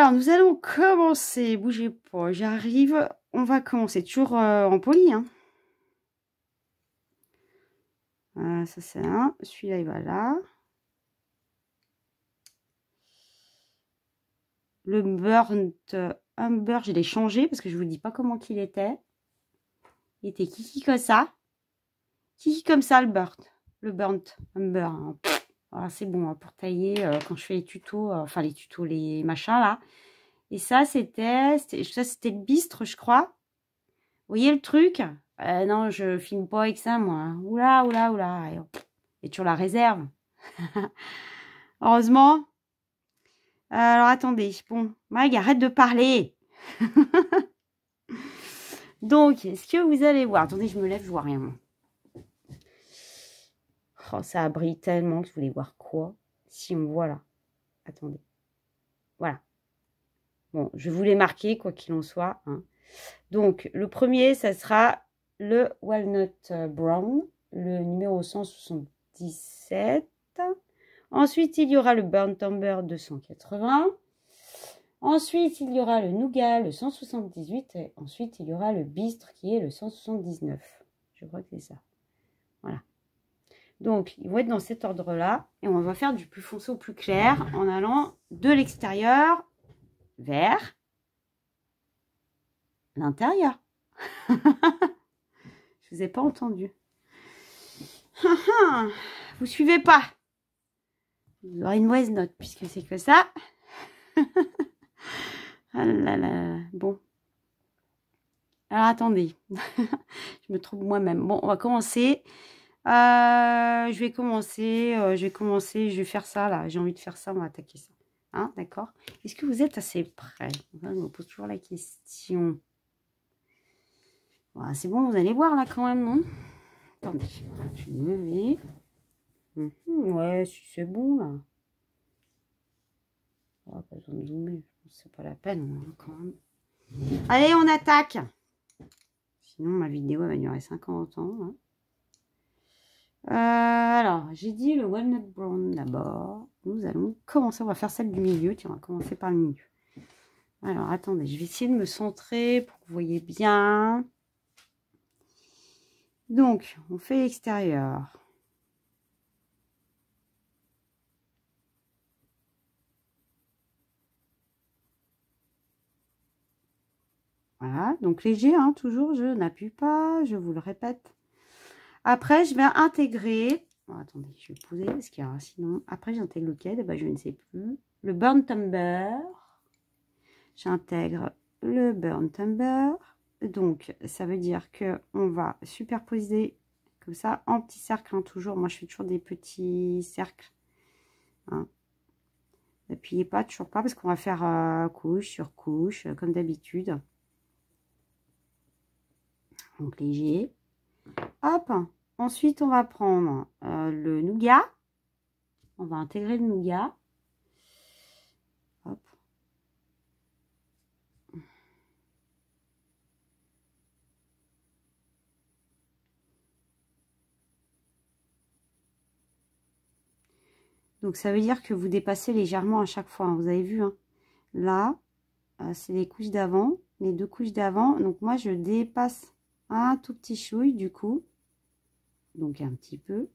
Alors, nous allons commencer. Bougez pas, j'arrive. On va commencer toujours en poli. Hein. Ça, c'est un. Celui-là, il va là. Le burnt umber, je l'ai changé parce que je vous dis pas comment qu'il était. Il était kiki comme ça. Kiki comme ça, le burnt. Le burnt umber. Hein. Voilà, c'est bon hein, pour tailler quand je fais les tutos. Enfin, les tutos, les machins là. Et ça, c'était le bistre, je crois. Vous voyez le truc? Non, je filme pas avec ça, moi. Oula, oula, oula. Et tu la réserve. Heureusement. Alors, attendez. Bon, Mag, arrête de parler. Donc, est-ce que vous allez voir? Attendez, je me lève, je vois rien, moi. Oh, ça brille tellement que je voulais voir quoi. Si on voit là. Attendez. Voilà. Bon, je vous l'ai marqué, quoi qu'il en soit. Hein. Donc, le premier, ça sera le Walnut Brown, le numéro 177. Ensuite, il y aura le Burnt Umber 280. Ensuite, il y aura le Nougat, le 178. Et ensuite, il y aura le Bistre, qui est le 179. Je crois que c'est ça. Voilà. Donc, ils vont être dans cet ordre-là. Et on va faire du plus foncé au plus clair en allant de l'extérieur vers l'intérieur. Je vous ai pas entendu. Vous suivez pas. Vous aurez une mauvaise note puisque c'est que ça. Ah là là. Bon. Alors attendez. Je me trompe moi-même. Bon, on va commencer. Je vais commencer. Je vais faire ça là. J'ai envie de faire ça. On va attaquer ça. Hein, d'accord? Est-ce que vous êtes assez prêts? Je me pose toujours la question. Voilà, c'est bon, vous allez voir là quand même, non? Attendez, je vais me lever. Ouais, si c'est bon là. Oh, pas besoin de zoomer, c'est pas la peine hein, quand même. Allez, on attaque. Sinon, ma vidéo va durer 50 ans. Hein. Alors, j'ai dit le Walnut Brown d'abord. Nous allons commencer, on va faire celle du milieu. Tiens, on va commencer par le milieu. Alors, attendez, je vais essayer de me centrer pour que vous voyez bien. Donc, on fait l'extérieur. Voilà, donc léger, hein, toujours, je n'appuie pas, je vous le répète. Après, je vais intégrer, oh, attendez, je vais poser, parce qu'il y a sinon, après j'intègre lequel, ben, je ne sais plus. Le Burnt Umber, j'intègre le Burnt Umber, donc ça veut dire que on va superposer comme ça, en petits cercles, hein, toujours, moi je fais toujours des petits cercles. Hein. N'appuyez pas, toujours pas, parce qu'on va faire couche sur couche, comme d'habitude. Donc léger. Hop. Ensuite, on va prendre le nougat. On va intégrer le nougat. Hop. Donc ça veut dire que vous dépassez légèrement à chaque fois. Hein. Vous avez vu. Hein. Là, c'est les couches d'avant. Les deux couches d'avant. Donc moi, je dépasse un tout petit chouille du coup. Donc un petit peu.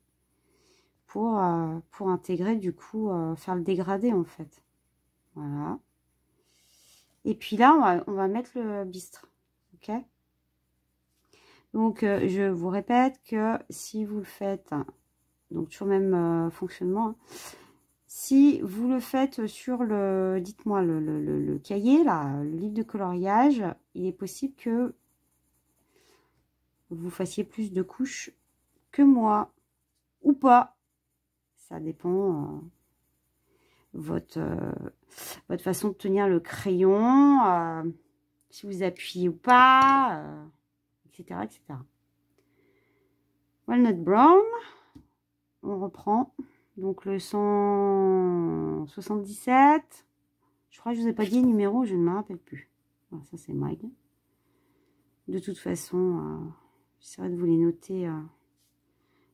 Pour intégrer du coup, faire le dégradé en fait. Voilà. Et puis là, on va mettre le bistre. Ok. Donc, je vous répète que si vous le faites, donc sur le même fonctionnement, hein, si vous le faites sur le, dites-moi, le cahier, là, le livre de coloriage, il est possible que vous fassiez plus de couches que moi, ou pas. Ça dépend votre façon de tenir le crayon, si vous appuyez ou pas, etc., etc. Walnut Brown, on reprend. Donc le 177. Je crois que je vous ai pas dit le numéro, je ne me rappelle plus. Voilà, ça c'est Mag. De toute façon, j'essaierai de vous les noter.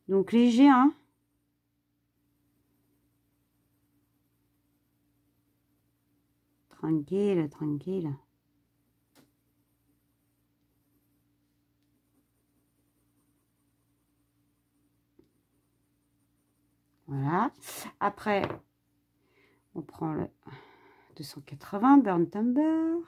Donc léger, hein. Tranquille, tranquille. Voilà. Après, on prend le 280, Burn Tumber.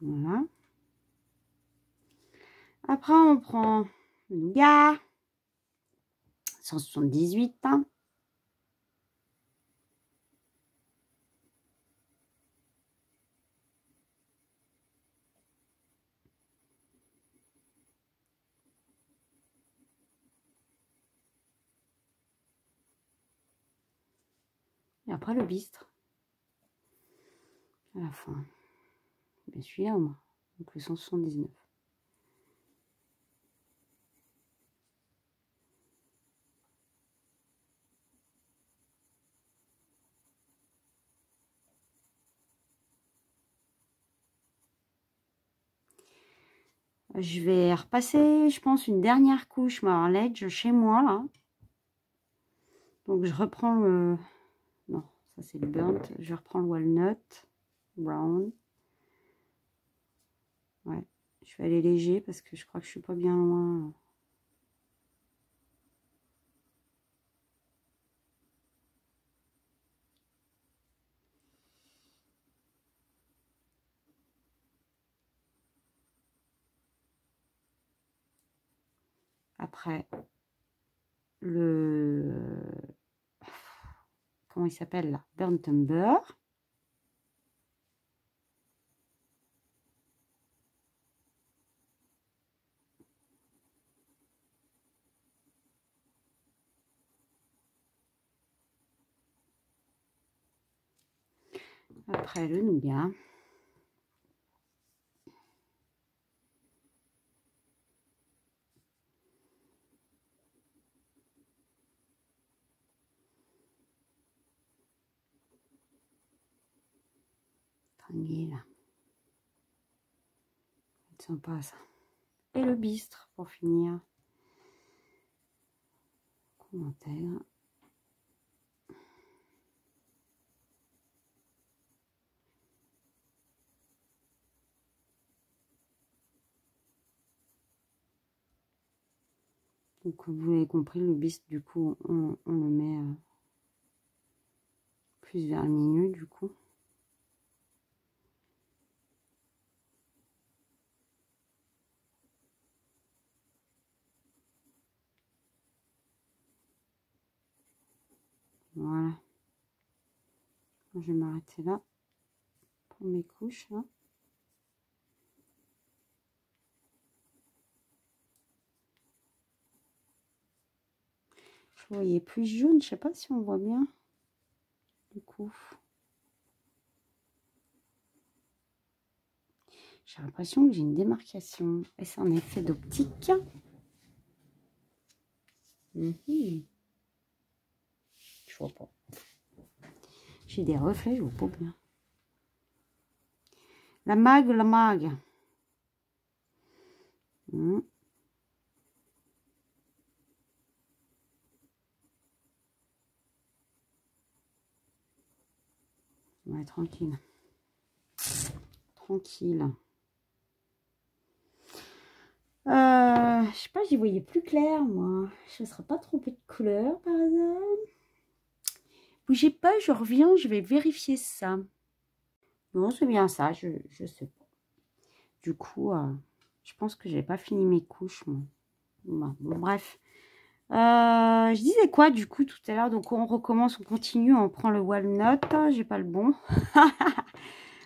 Voilà. Après, on prend le nougat. 178. Et après, le bistre. À la fin. Mais celui-là, au moins. Donc, le 179. Je vais repasser, je pense, une dernière couche Marledge chez moi, là. Donc, je reprends le... Non, ça, c'est le burnt. Je reprends le walnut brown. Ouais, je vais aller léger parce que je crois que je suis pas bien loin. Après, le... Comment il s'appelle, là? Burnt Umber. Après, le nougat. Tranquille. C'est sympa, ça. Et le bistre, pour finir. Qu'on intègre. Donc, vous avez compris, le bistre, du coup, on le met plus vers le milieu, du coup. Voilà. Je vais m'arrêter là pour mes couches, là. Je voyais plus jaune, je sais pas si on voit bien, du coup. J'ai l'impression que j'ai une démarcation. Et c'est un effet d'optique. Je vois pas. J'ai des reflets, je vois pas bien. La mague, la mague. Ouais, tranquille. Tranquille. Je sais pas, j'y voyais plus clair, moi. Je ne serais pas trompée de couleur, par hasard. Bougez pas, je reviens, je vais vérifier ça. Non, c'est bien ça, je sais pas. Du coup, je pense que j'ai pas fini mes couches, moi. Bon, bref. Je disais quoi, du coup, tout à l'heure? Donc, on recommence, on continue, on prend le walnut. J'ai pas le bon.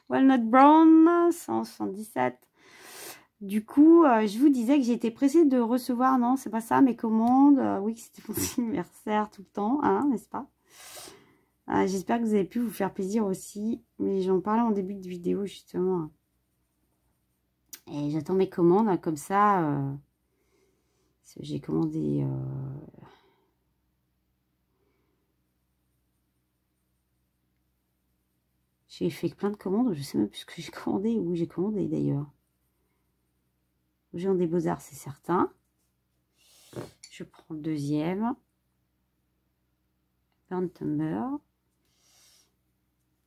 Walnut brown, 177. Du coup, je vous disais que j'étais pressée de recevoir, non, c'est pas ça, mes commandes. Oui, que c'était mon anniversaire tout le temps, hein, n'est-ce pas? J'espère que vous avez pu vous faire plaisir aussi. Mais j'en parlais en début de vidéo, justement. Et j'attends mes commandes, comme ça. J'ai commandé J'ai fait plein de commandes. Je sais même plus ce que j'ai commandé, où j'ai commandé d'ailleurs. Géant des Beaux-Arts, c'est certain. Je prends le deuxième. Burn Tumber.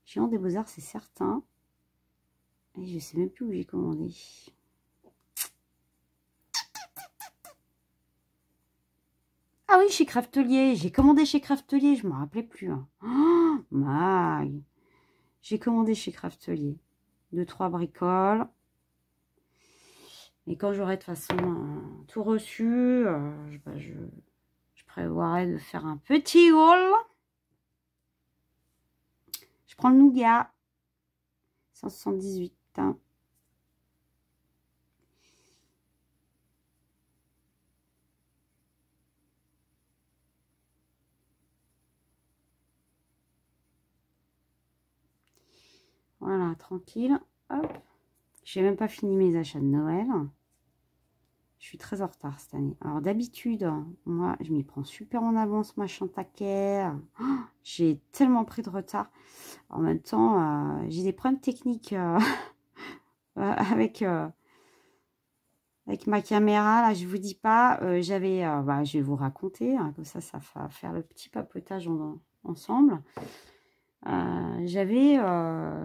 Géant des Beaux-Arts, c'est certain. Et je sais même plus où j'ai commandé. Ah oui, chez Craftelier. J'ai commandé chez Craftelier. Je ne me rappelais plus. Hein. Oh, Mag. J'ai commandé chez Craftelier. 2-3 bricoles. Et quand j'aurai de toute façon tout reçu, je prévoirai de faire un petit haul. Je prends le Nougat. 178. Hein. Voilà, tranquille. Hop. J'ai même pas fini mes achats de Noël. Je suis très en retard cette année. Alors d'habitude, moi, je m'y prends super en avance, machin taquet. Oh, j'ai tellement pris de retard. En même temps, j'ai des problèmes techniques avec ma caméra. Là, je vous dis pas. Je vais vous raconter. Hein, comme ça va faire le petit papotage ensemble. J'avais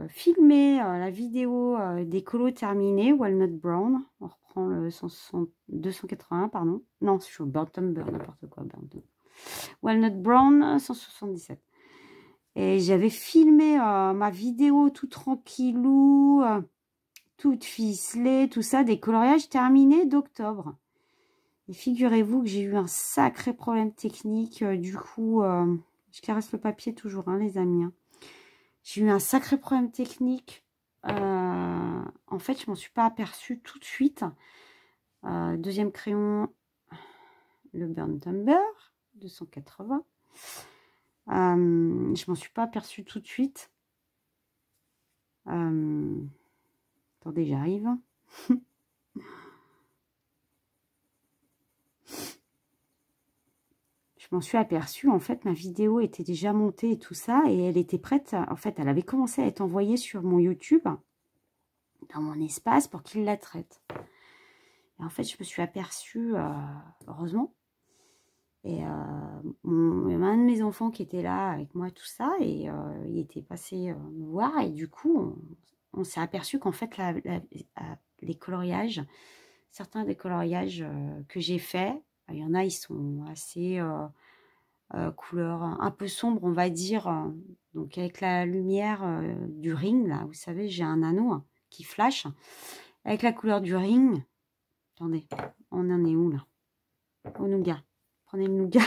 filmé la vidéo des colos terminés, Walnut Brown. On reprend le 281, pardon. Non, je suis au Burn Tumber, n'importe quoi. Walnut Brown, 177. Et j'avais filmé ma vidéo tout tranquillou, toute ficelée, tout ça, des coloriages terminés d'octobre. Et figurez-vous que j'ai eu un sacré problème technique. Du coup, je caresse le papier toujours, hein, les amis. Hein. J'ai eu un sacré problème technique. En fait, je m'en suis pas aperçue tout de suite. Deuxième crayon, le Burn Tumber, 280. Je m'en suis pas aperçue tout de suite. Attendez, j'arrive. Je m'en suis aperçue, en fait, ma vidéo était déjà montée et tout ça, et elle était prête. En fait, elle avait commencé à être envoyée sur mon YouTube, dans mon espace, pour qu'il la traite. Et en fait, je me suis aperçue, heureusement, et un de mes enfants qui était là avec moi, tout ça, et il était passé me voir, et du coup, on s'est aperçu qu'en fait, les coloriages, certains des coloriages que j'ai faits, il y en a, ils sont assez couleur un peu sombre, on va dire. Donc, avec la lumière du ring, là, vous savez, j'ai un anneau qui flash. Avec la couleur du ring. Attendez, on en est où, là? Au nougat. Prenez le nougat.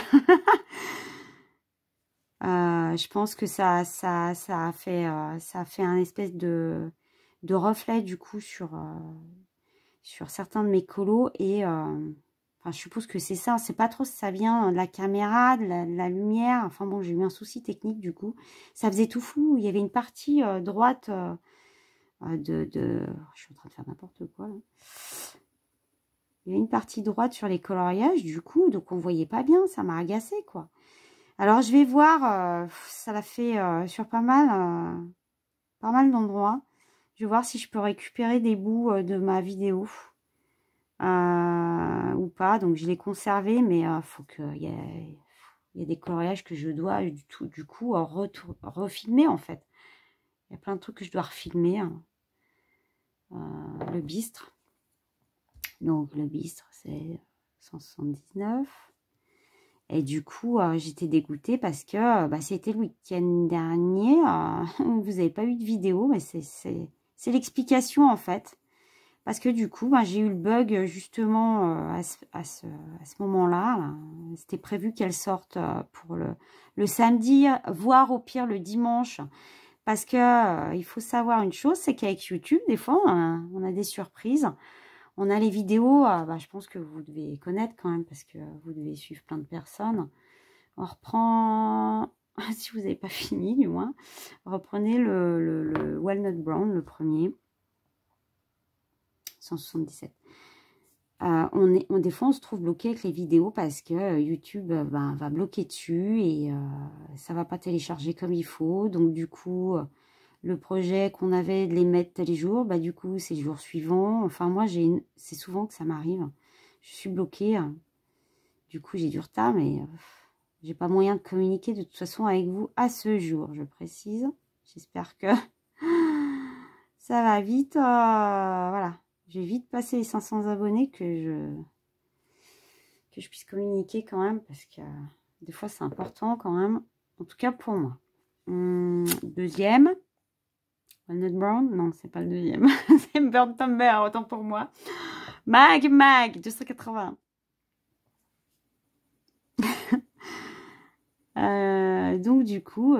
Je pense que ça a fait un espèce de reflet, du coup, sur certains de mes colos. Et enfin, je suppose que c'est ça. C'est pas trop si ça vient de la caméra, de la lumière. Enfin bon, j'ai eu un souci technique, du coup. Ça faisait tout flou. Il y avait une partie droite Je suis en train de faire n'importe quoi, là. Il y avait une partie droite sur les coloriages, du coup. Donc, on voyait pas bien. Ça m'a agacé, quoi. Alors, je vais voir. Ça l'a fait sur pas mal d'endroits. Je vais voir si je peux récupérer des bouts de ma vidéo. Ou pas, donc je l'ai conservé, mais faut qu'il y ait des coloriages que je dois du coup refilmer, en fait. Il y a plein de trucs que je dois refilmer. Hein. Le bistre, donc le bistre c'est 179, et du coup j'étais dégoûtée parce que c'était le week-end dernier. Vous n'avez pas eu de vidéo, mais c'est l'explication, en fait. Parce que du coup, j'ai eu le bug justement à ce moment-là. C'était prévu qu'elle sorte pour le samedi, voire au pire le dimanche. Parce que il faut savoir une chose, c'est qu'avec YouTube, des fois, on a des surprises. On a les vidéos, je pense que vous devez connaître quand même, parce que vous devez suivre plein de personnes. On reprend, si vous n'avez pas fini du moins, reprenez le Walnut Brown, le premier. 177. Des fois, on se trouve bloqué avec les vidéos parce que YouTube va bloquer dessus et ça va pas télécharger comme il faut. Donc, du coup, le projet qu'on avait de les mettre tel jour, bah du coup, c'est le jour suivant. Enfin, moi, c'est souvent que ça m'arrive. Je suis bloquée. Du coup, j'ai du retard, mais j'ai pas moyen de communiquer de toute façon avec vous à ce jour, je précise. J'espère que ça va vite. Voilà. Je vais vite passer les 500 abonnés que je puisse communiquer quand même, parce que des fois, c'est important quand même. En tout cas, pour moi. Deuxième. Walnut Brown? Non, c'est pas le deuxième. C'est Burnt Umber, autant pour moi. Mag, 280. Donc du coup,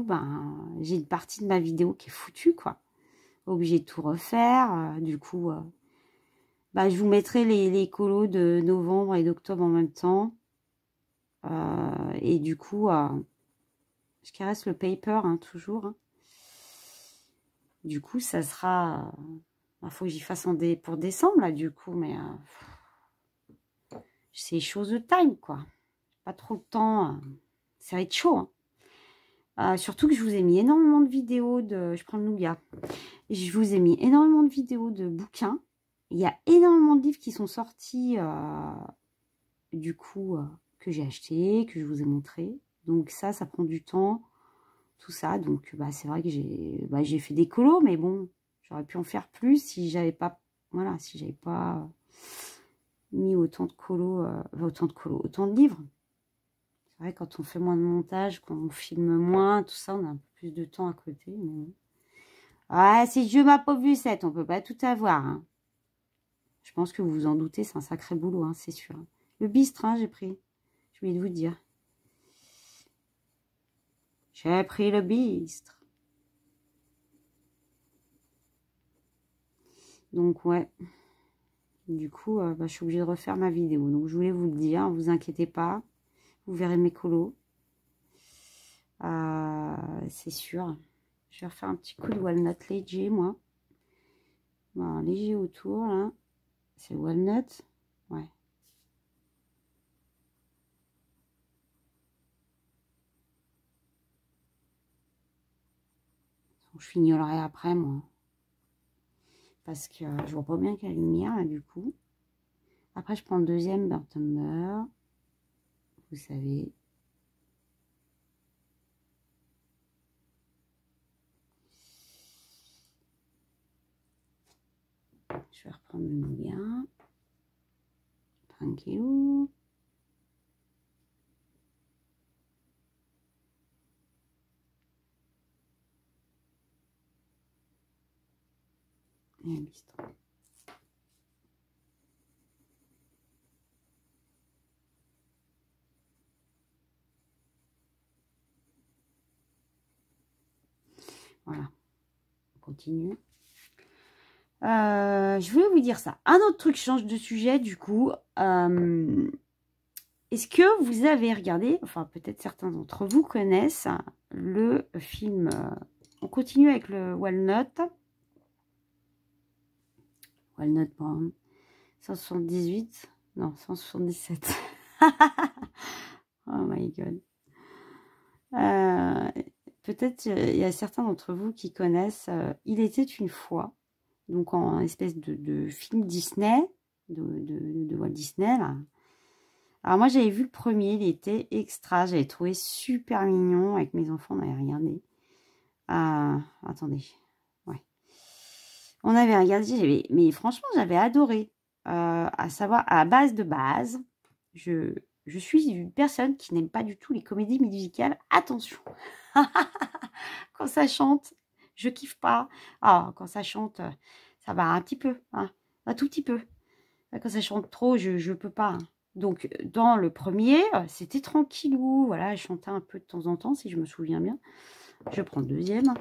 ben, j'ai une partie de ma vidéo qui est foutue, quoi. Obligée de tout refaire. Du coup, bah, je vous mettrai les colos de novembre et d'octobre en même temps. Et du coup, je caresse le paper, hein, toujours. Hein. Du coup, ça sera... Il faut que j'y fasse pour décembre, là, du coup. Mais c'est chose de time, quoi. Pas trop de temps. Ça va être chaud, hein. Surtout que je vous ai mis énormément de vidéos de... Je prends le nougat. Je vous ai mis énormément de vidéos de bouquins. Il y a énormément de livres qui sont sortis, du coup, que j'ai acheté, que je vous ai montré. Donc ça prend du temps, tout ça. Donc bah, c'est vrai que j'ai fait des colos, mais bon, j'aurais pu en faire plus si j'avais pas, voilà, si j'avais pas mis autant de colos, autant de livres. C'est vrai, quand on fait moins de montage, qu'on filme moins, tout ça, on a un peu plus de temps à côté. Mais... Ah, c'est Dieu ma pauvre Lucette, on peut pas tout avoir. Hein. Je pense que vous vous en doutez, c'est un sacré boulot, hein, c'est sûr. Le bistre, hein, j'ai pris. J'ai oublié de vous dire. J'ai pris le bistre. Donc, ouais. Du coup, bah, je suis obligée de refaire ma vidéo. Donc, je voulais vous le dire, ne vous inquiétez pas. Vous verrez mes colos. C'est sûr. Je vais refaire un petit coup de walnut léger, moi. Voilà, léger autour, là. C'est walnut. Ouais. Je fignolerai après, moi. Parce que je vois pas bien quelle lumière, là, du coup. Après, je prends le deuxième Burnt Umber. Vous savez. Je vais reprendre le nougat. Tranquillou. Et un bistrot. Voilà. On continue. Je voulais vous dire ça. Un autre truc change de sujet, du coup. Est-ce que vous avez regardé, enfin peut-être certains d'entre vous connaissent, le film, on continue avec le Walnut. Walnut Brown. 178. Non, 177. Oh my god. Peut-être il y a certains d'entre vous qui connaissent Il était une fois. Donc en espèce de film Disney, de Walt Disney, là. Alors moi, j'avais vu le premier, il était extra. J'avais trouvé super mignon. Avec mes enfants, on avait regardé. Attendez. Ouais. On avait regardé, mais franchement, j'avais adoré. À savoir, à base de base, je suis une personne qui n'aime pas du tout les comédies musicales. Attention. Quand ça chante, je kiffe pas. Ah, quand ça chante, ça va un petit peu, hein, un tout petit peu. Quand ça chante trop, je peux pas. Hein. Donc, dans le premier, c'était tranquillou. Voilà, je chantais un peu de temps en temps, si je me souviens bien. Je prends le deuxième.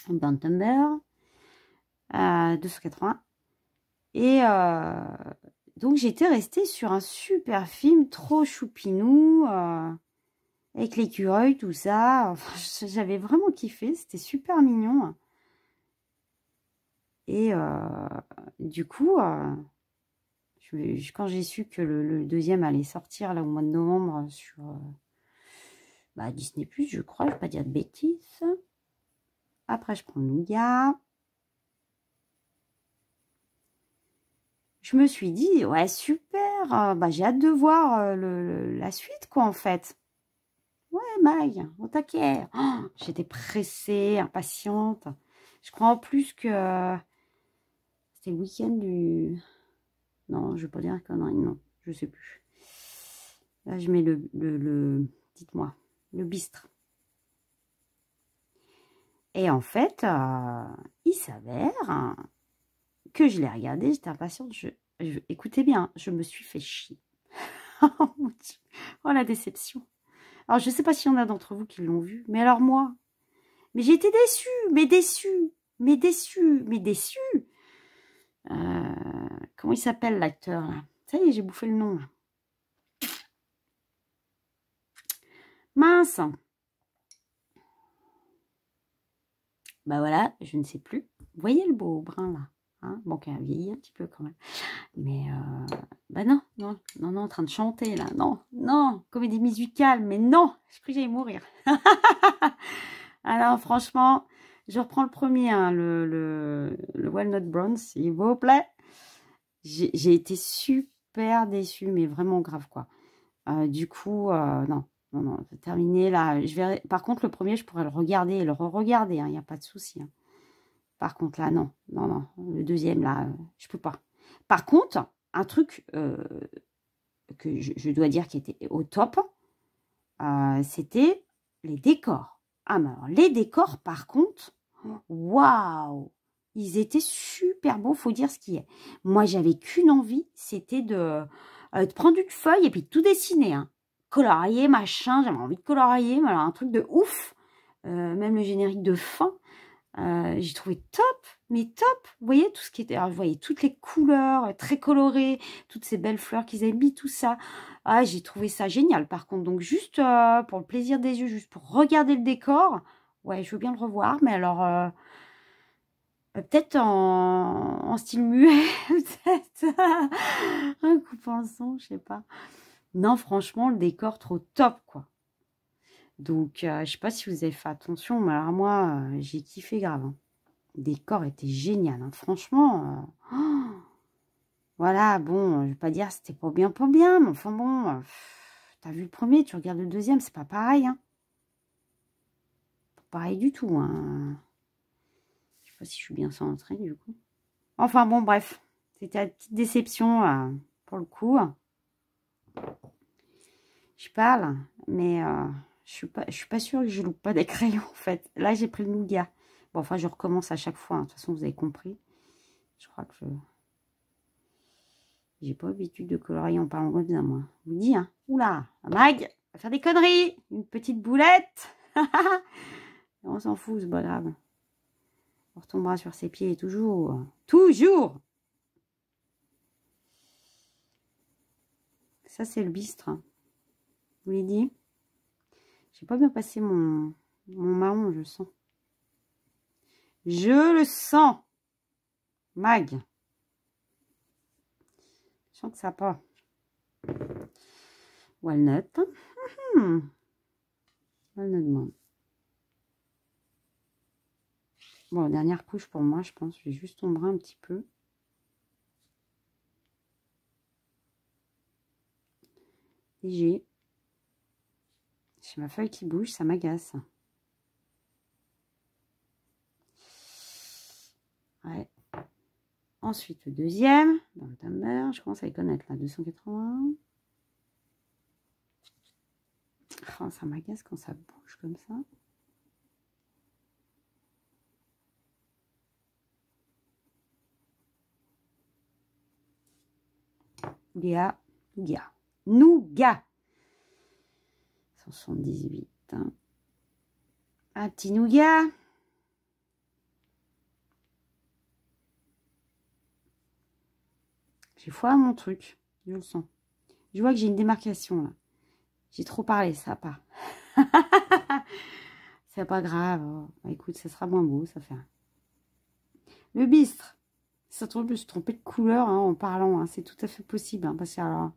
Burnt Umber. 280. Et donc, j'étais restée sur un super film, trop choupinou, avec l'écureuil, tout ça. Enfin, j'avais vraiment kiffé, c'était super mignon. Et du coup, quand j'ai su que le deuxième allait sortir là au mois de novembre sur Disney+, je crois, je ne vais pas dire de bêtises. Après, je prends le nougat. Je me suis dit, ouais, super, bah, j'ai hâte de voir la suite, quoi, en fait. Ouais, Mag, au taquet. Oh, j'étais pressée, impatiente. Je crois en plus que c'était le week-end du... Non, je ne vais pas dire connerie, non, je sais plus. Là, je mets dites-moi, le bistre. Et en fait, il s'avère que je l'ai regardé, j'étais impatiente. Écoutez bien, je me suis fait chier. Oh, mon Dieu. Oh, la déception. Alors, je ne sais pas s'il y en a d'entre vous qui l'ont vu, mais alors moi, mais j'ai été déçue, mais déçue, mais déçue, mais déçue. Comment il s'appelle l'acteur là? Ça y est, j'ai bouffé le nom là. Mince. Bah voilà, je ne sais plus. Vous voyez le beau brun là, hein? Bon, qui a vieilli un petit peu quand même. Mais bah non, non, non, non, en train de chanter là. Non, non, comédie musicale, mais non, je crois que j'allais mourir. Alors franchement, je reprends le premier, hein, le Walnut Brown, s'il vous plaît. J'ai été super déçue, mais vraiment grave quoi. Du coup, non, non, non, c'est terminé là. Je verrai. Par contre, le premier, je pourrais le regarder et le re-regarder, il n'y a pas de souci. Hein. Par contre, là, non, non, non. Le deuxième, là, je peux pas. Par contre, un truc que je dois dire qui était au top, c'était les décors. Ah, mais alors, les décors, par contre, waouh! Ils étaient super beaux, faut dire ce qui est. Moi, j'avais qu'une envie, c'était de prendre une feuille et puis de tout dessiner. Hein. Colorier, machin, j'avais envie de colorier, voilà, un truc de ouf. Même le générique de fin, j'ai trouvé top, mais top. Vous voyez, tout ce qui était, alors, vous voyez, toutes les couleurs très colorées, toutes ces belles fleurs qu'ils avaient mis, tout ça. Ah, j'ai trouvé ça génial, par contre. Donc, juste pour le plaisir des yeux, juste pour regarder le décor, ouais, je veux bien le revoir, mais alors... peut-être en style muet, peut-être un coupant le son, je sais pas. Non, franchement, le décor trop top, quoi. Donc, je sais pas si vous avez fait attention, mais alors moi, j'ai kiffé grave. Hein. Le décor était génial, hein. Franchement. Voilà, bon, je vais pas dire c'était pas bien, mais enfin bon, t'as vu le premier, tu regardes le deuxième, c'est pas pareil, hein. Pas pareil du tout, hein. Je sais pas si je suis bien centrée, du coup. Enfin bon, bref. C'était une petite déception pour le coup. Je parle, mais je suis pas sûre que je loupe pas des crayons en fait. Là, j'ai pris le nougat. Bon, enfin, je recommence à chaque fois. Hein. De toute façon, vous avez compris. Je crois que j'ai pas l'habitude de colorier en parlant comme ça, moi. Je vous dis, hein. Oula, Mag, va faire des conneries. Une petite boulette. On s'en fout, c'est pas grave. On retombera sur ses pieds toujours. Toujours. Ça, c'est le bistre. Hein. Vous l'avez dit. J'ai pas bien passé mon marron, je sens. Je le sens. Mag. Je sens que ça pas. Walnut. Walnut man. Bon, dernière couche pour moi, je pense. Je vais juste ombrer un petit peu. Léger. J'ai ma feuille qui bouge, ça m'agace. Ouais. Ensuite, le deuxième, dans le timber, je commence à les connaître là, 280. Oh, ça m'agace quand ça bouge comme ça. Nougat, nougat, nougat. 178. Hein. Un petit nougat. J'ai foi à mon truc, je le sens. Je vois que j'ai une démarcation là. J'ai trop parlé, ça part. C'est pas grave. Oh. Bah, écoute, ça sera moins beau, ça fait. Le bistre. Ça trouve, je me suis trompée de couleur hein, en parlant. Hein. C'est tout à fait possible. Hein, parce que alors,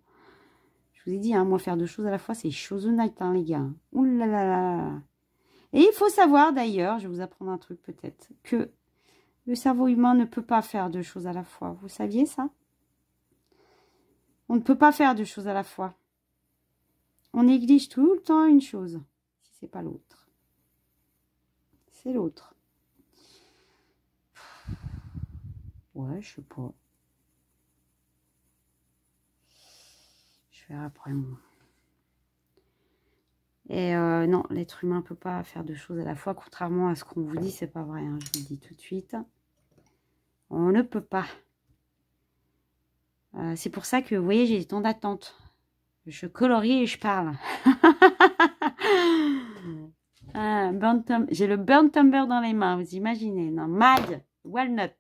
je vous ai dit, hein, moi faire deux choses à la fois, c'est chose honnête, hein, les gars. Ouh là là là là. Et il faut savoir d'ailleurs, je vais vous apprendre un truc peut-être, que le cerveau humain ne peut pas faire deux choses à la fois. Vous saviez ça? On ne peut pas faire deux choses à la fois. On néglige tout le temps une chose, si c'est pas l'autre. C'est l'autre. Ouais, je sais pas. Je verrai après moi. Et non, l'être humain ne peut pas faire deux choses à la fois, contrairement à ce qu'on vous dit, c'est pas vrai, hein, je vous le dis tout de suite. On ne peut pas. C'est pour ça que, vous voyez, j'ai des temps d'attente. Je colorie et je parle. J'ai le burnt umber dans les mains, vous imaginez. Non, mag, walnut.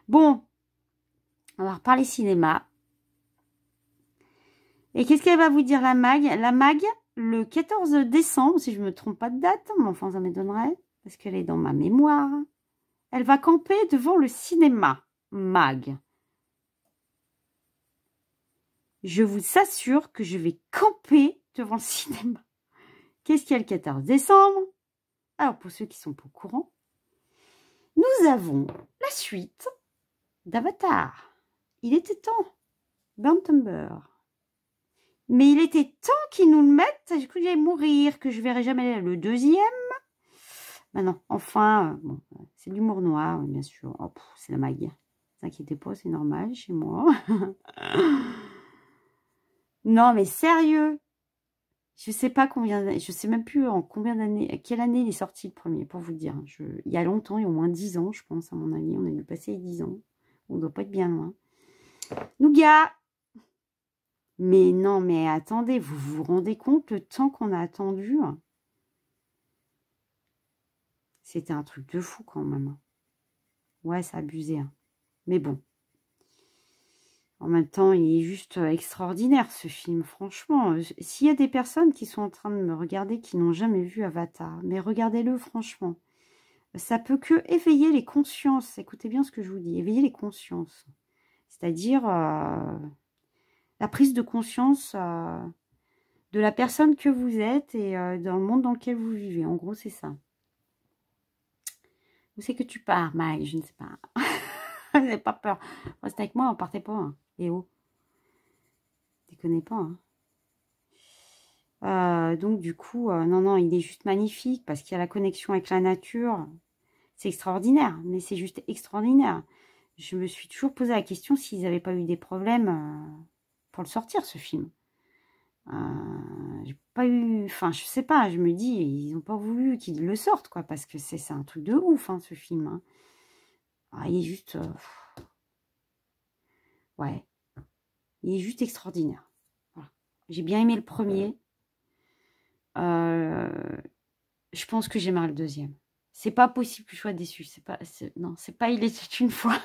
Bon, on va reparler cinéma. Et qu'est-ce qu'elle va vous dire, la mag? La mag, le 14 décembre, si je ne me trompe pas de date, mais enfin, ça m'étonnerait, parce qu'elle est dans ma mémoire. Elle va camper devant le cinéma, mag. Je vous assure que je vais camper devant le cinéma. Qu'est-ce qu'il y a le 14 décembre? Alors, pour ceux qui sont pas au courant, nous avons la suite d'Avatar. Il était temps. Burnt Umber. Mais il était temps qu'ils nous le mettent. J'ai cru que j'allais mourir, que je verrais jamais le deuxième. Ben non, enfin, bon, c'est de l'humour noir, bien sûr. Oh, c'est la mag. Ne vous inquiétez pas, c'est normal chez moi. Non, mais sérieux. Je sais pas combien, je sais même plus en combien d'années, quelle année il est sorti le premier, pour vous dire. Il y a longtemps, il y a au moins 10 ans, je pense, à mon avis. On a dû passer les 10 ans. On doit pas être bien loin. Nougat! Mais non, mais attendez, vous vous rendez compte le temps qu'on a attendu? C'était un truc de fou quand même. Ouais, c'est abusé. Hein. Mais bon. En même temps, il est juste extraordinaire ce film, franchement. S'il y a des personnes qui sont en train de me regarder qui n'ont jamais vu Avatar, mais regardez-le franchement. Ça peut que éveiller les consciences. Écoutez bien ce que je vous dis, éveiller les consciences. C'est-à-dire la prise de conscience de la personne que vous êtes et dans le monde dans lequel vous vivez. En gros, c'est ça. Où c'est que tu pars, Mag? Je ne sais pas. N'ayez pas peur. Restez avec moi, partez pas. Hein. Et oh. Déconnez pas. Hein. Donc, du coup, non, il est juste magnifique parce qu'il y a la connexion avec la nature. C'est extraordinaire, mais c'est juste extraordinaire. Je me suis toujours posé la question s'ils n'avaient pas eu des problèmes pour le sortir, ce film. J'ai pas eu... Enfin, je sais pas, je me dis, ils n'ont pas voulu qu'ils le sortent, quoi, parce que c'est un truc de ouf, hein, ce film. Hein. Il est juste... ouais. Il est juste extraordinaire. Voilà. J'ai bien aimé le premier. Je pense que j'aimerais le deuxième. C'est pas possible que je sois déçue. Non, c'est pas Il était une fois.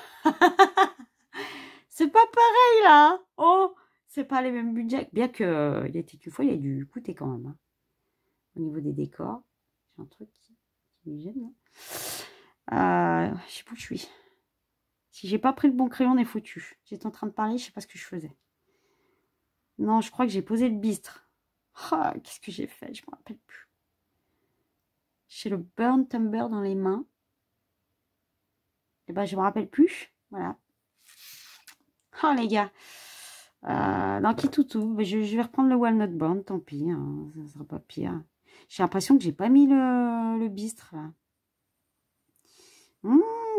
C'est pas pareil, là. Oh, c'est pas les mêmes budgets. Bien que Il était une fois, il a dû coûter quand même. Hein. Au niveau des décors. J'ai un truc qui me gêne. Je sais pas où je suis. Si j'ai pas pris le bon crayon, on est foutu. J'étais en train de parler, je sais pas ce que je faisais. Non, je crois que j'ai posé le bistre. Oh, qu'est-ce que j'ai fait? Je me rappelle plus. J'ai le burnt umber dans les mains. Et ben, je me rappelle plus. Voilà. Oh, les gars. Dans Kitoutou, je vais reprendre le walnut brown, tant pis. Hein, ça sera pas pire. J'ai l'impression que j'ai pas mis le bistre, là.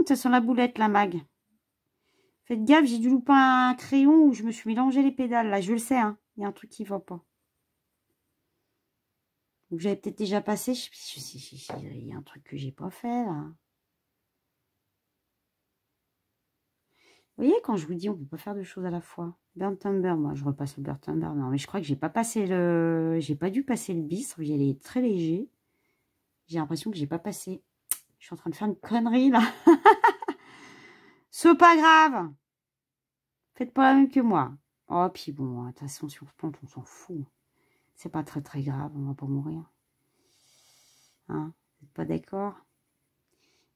Ça sent la boulette, la mag. Faites gaffe, j'ai dû louper un crayon où je me suis mélangé les pédales. Là, je le sais, hein. Il y a un truc qui va pas. Donc, j'avais peut-être déjà passé. Il y a un truc que j'ai pas fait, là. Vous voyez, quand je vous dis, on peut pas faire deux choses à la fois. Burnt umber, moi, je repasse le burnt umber. Non, mais je crois que j'ai pas passé le... J'ai pas dû passer le bistre. Il est très léger. J'ai l'impression que j'ai pas passé. Je suis en train de faire une connerie, là. C'est pas grave. Faites pas la même que moi. Oh, puis bon, de toute façon, si on se plante, on s'en fout. C'est pas très très grave, on va pas mourir. Hein, vous n'êtes pas d'accord?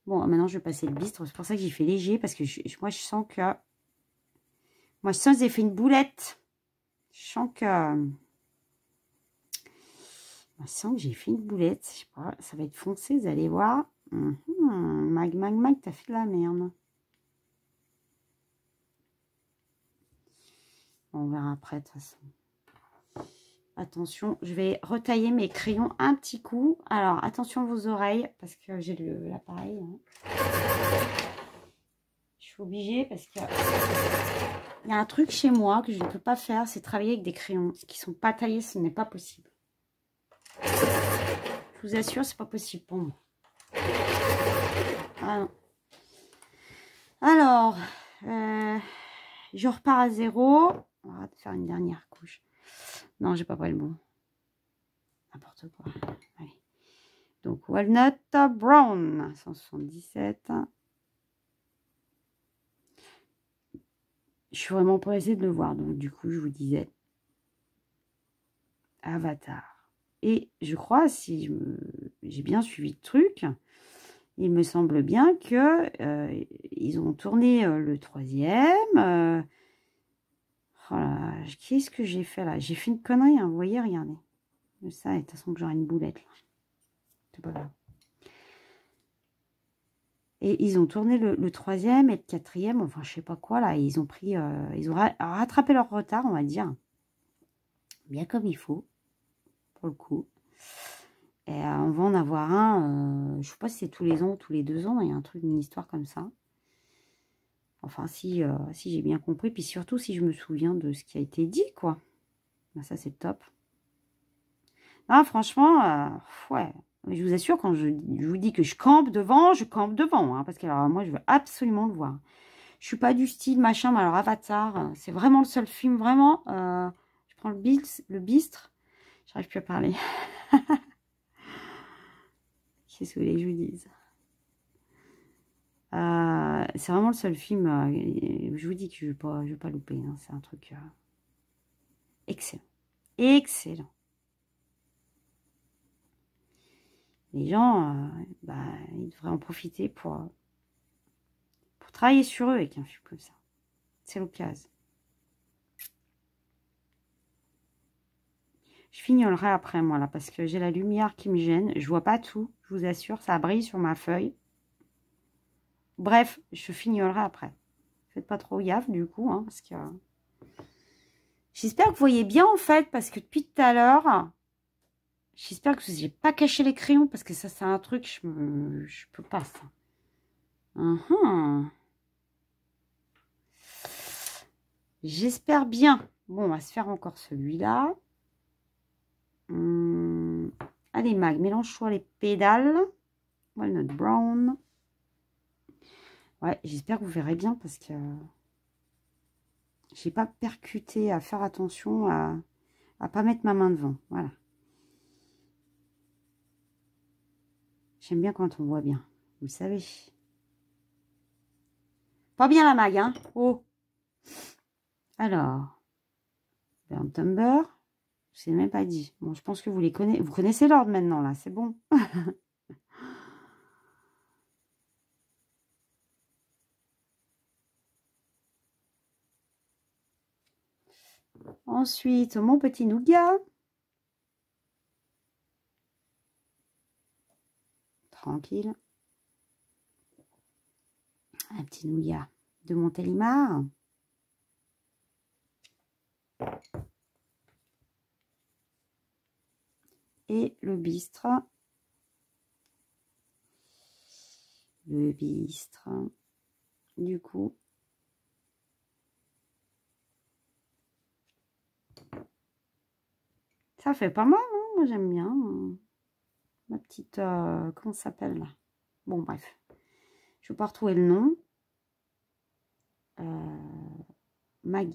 Bon, maintenant je vais passer le bistre. C'est pour ça que j'ai fait léger, parce que moi je sens que... Moi je sens que j'ai fait une boulette. Je sens que... Je sens que j'ai fait une boulette. Je sais pas, ça va être foncé, vous allez voir. Mag, t'as fait de la merde. On verra après, de toute façon. Attention, je vais retailler mes crayons un petit coup. Alors, attention vos oreilles, parce que j'ai l'appareil. Hein. Je suis obligée, parce que il y a un truc chez moi que je ne peux pas faire, c'est travailler avec des crayons qui ne sont pas taillés, ce n'est pas possible. Je vous assure, c'est pas possible pour moi. Ah non. Alors, je repars à 0. On va faire une dernière couche. Non, j'ai pas pris le bon. N'importe quoi. Allez. Donc, Walnut Brown, 177. Je suis vraiment pressée de le voir. Donc, du coup, je vous disais Avatar. Et je crois, si j'ai bien suivi le truc, il me semble bien que ils ont tourné le 3e. Voilà. Qu'est-ce que j'ai fait là? J'ai fait une connerie, hein, vous voyez, regardez. Ça, de toute façon, que j'aurai une boulette là. C'est pas grave. Et ils ont tourné le 3e et le 4e, enfin, je sais pas quoi là. Ils ont pris, ils ont rattrapé leur retard, on va dire. Bien comme il faut, pour le coup. Et on va en avoir un, je sais pas si c'est tous les ans ou tous les 2 ans, il y a un truc, une histoire comme ça. Enfin, si j'ai bien compris, puis surtout si je me souviens de ce qui a été dit, quoi. Ben, ça, c'est top. Ah, franchement, ouais. Je vous assure, quand je vous dis que je campe devant, hein, parce que alors, moi, je veux absolument le voir. Je suis pas du style machin, mais alors Avatar, c'est vraiment le seul film, vraiment. Je prends le bistre. J'arrive plus à parler. Qu'est-ce que vous voulez que je vous dise? C'est vraiment le seul film, je vous dis que je ne vais pas louper. Hein, c'est un truc excellent. Excellent. Les gens, ils devraient en profiter pour travailler sur eux avec un film comme ça. C'est l'occasion. Je fignolerai après, moi, là, parce que j'ai la lumière qui me gêne. Je vois pas tout, je vous assure. Ça brille sur ma feuille. Bref, je fignolerai après. Faites pas trop gaffe, du coup, hein, parce que... J'espère que vous voyez bien, en fait, parce que depuis tout à l'heure... J'espère que vous n'avez pas caché les crayons, parce que ça, c'est un truc, je peux pas, ça. J'espère bien. Bon, on va se faire encore celui-là. Allez, Mag, mélange-toi les pédales. Walnut Brown. Ouais, j'espère que vous verrez bien, parce que j'ai pas percuté, à faire attention à pas mettre ma main devant. Voilà. J'aime bien quand on voit bien, vous le savez. Pas bien la Mag, hein. Oh. Alors, Burnt Umber, je ne l'ai même pas dit. Bon, je pense que vous les connaissez. Vous connaissez l'ordre maintenant, là, c'est bon. Ensuite, mon petit nougat. Tranquille. Un petit nougat de Montélimar. Et le bistre. Le bistre. Du coup. Ça fait pas mal, hein. Moi j'aime bien. Ma petite... comment ça s'appelle là? Bon, bref. Je ne vais pas retrouver le nom. Mag.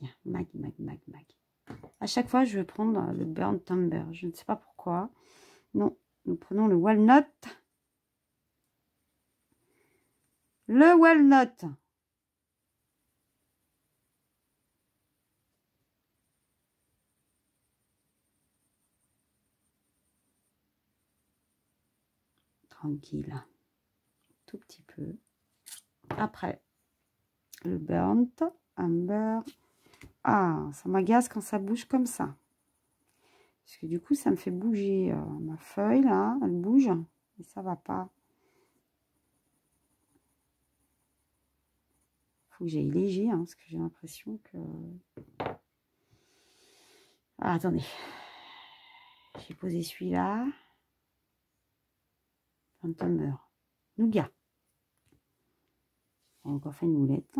À chaque fois, je vais prendre le Burnt Umber. Je ne sais pas pourquoi. Non, nous prenons le Walnut. Le Walnut. Tranquille. Tout petit peu. Après, le Burnt Umber. Ah, ça m'agace quand ça bouge comme ça. Parce que du coup, ça me fait bouger ma feuille, là. Elle bouge. Et ça va pas. Faut que j'aille léger, hein, parce que j'ai l'impression que... Ah, attendez. J'ai posé celui-là. Phantomer. Nougat. J'ai encore fait une moulette.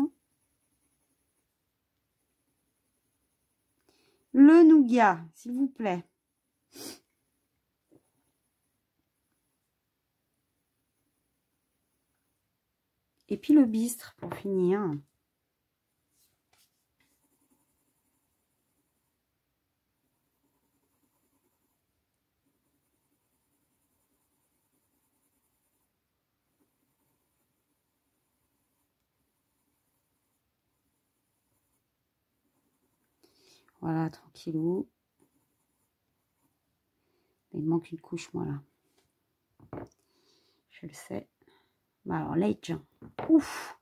Le nougat, s'il vous plaît. Et puis le bistre pour finir. Voilà, tranquillou. Il me manque une couche, moi, là. Je le sais. Bah, alors, l'edge. Ouf!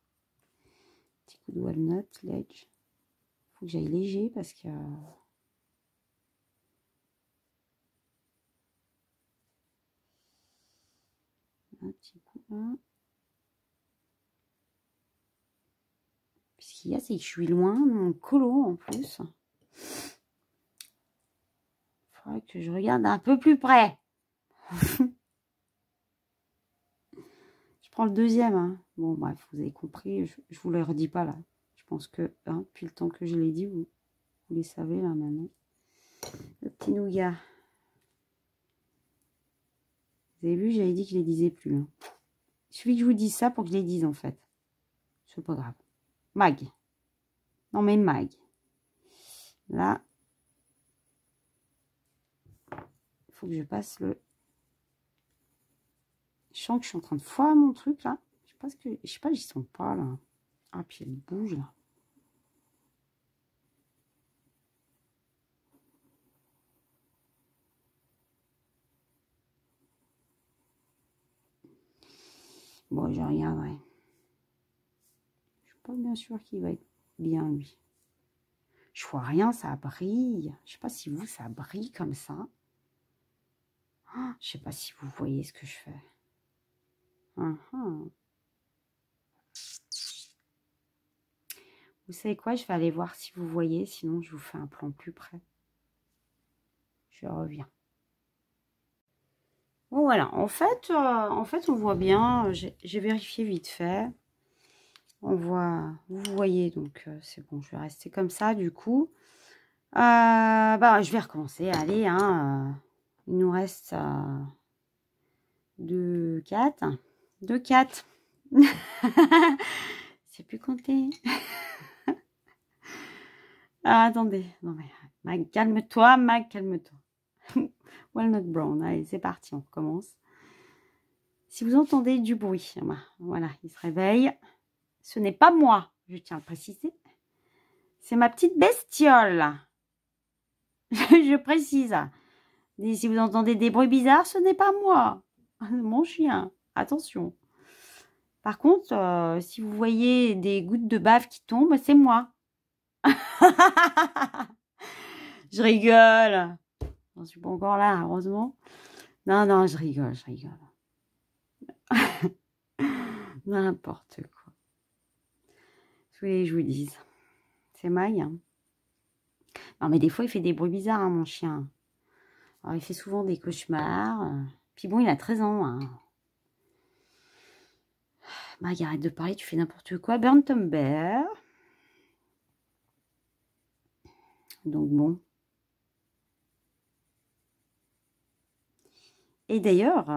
Petit coup de walnut, l'edge. Faut que j'aille léger parce que... Un petit coup, là. Puis ce qu'il y a, c'est que je suis loin de mon colo, en plus. Il faudrait que je regarde un peu plus près. Je prends le deuxième. Hein. Bon, bref, vous avez compris. Je vous le redis pas, là. Je pense que, hein, depuis le temps que je l'ai dit, vous les savez, là, maintenant. Le petit nougat. Vous avez vu, j'avais dit que je les disais plus. Hein. Il suffit que je vous dise ça pour que je les dise, en fait. C'est pas grave. Mag. Non, mais Mag. Là. Il faut que je passe le... Je sens que je suis en train de foirer mon truc, là. Je sais pas, j'y sens pas, là. Ah, puis elle bouge, là. Bon, je regarderai. Je suis pas bien sûre qu'il va être bien, lui. Je vois rien, ça brille. Je sais pas si vous, ça brille comme ça. Oh, je sais pas si vous voyez ce que je fais. Vous savez quoi? Je vais aller voir si vous voyez. Sinon, je vous fais un plan plus près. Je reviens. Bon, voilà. En fait, on voit bien. J'ai vérifié vite fait. On voit, vous voyez, donc c'est bon. Je vais rester comme ça, du coup. Bah, je vais recommencer. Allez, hein. Il nous reste 2, 4. 2, 4. C'est plus compter. Ah, attendez. Non, mais Mag, calme-toi. Mag, calme-toi. Walnut Brown. Allez, c'est parti. On recommence. Si vous entendez du bruit, voilà, il se réveille. Ce n'est pas moi, je tiens à le préciser. C'est ma petite bestiole. Je précise. Et si vous entendez des bruits bizarres, ce n'est pas moi. Mon chien. Attention. Par contre, si vous voyez des gouttes de bave qui tombent, c'est moi. Je rigole. Je ne suis pas encore là, heureusement. Non, non, je rigole, je rigole. N'importe quoi. Je voulais que je vous dise. C'est Maï. Hein. Non, mais des fois, il fait des bruits bizarres, hein, mon chien. Alors, il fait souvent des cauchemars. Puis bon, il a 13 ans. Hein. Maï, arrête de parler, tu fais n'importe quoi. Burn Tomber. Donc bon. Et d'ailleurs,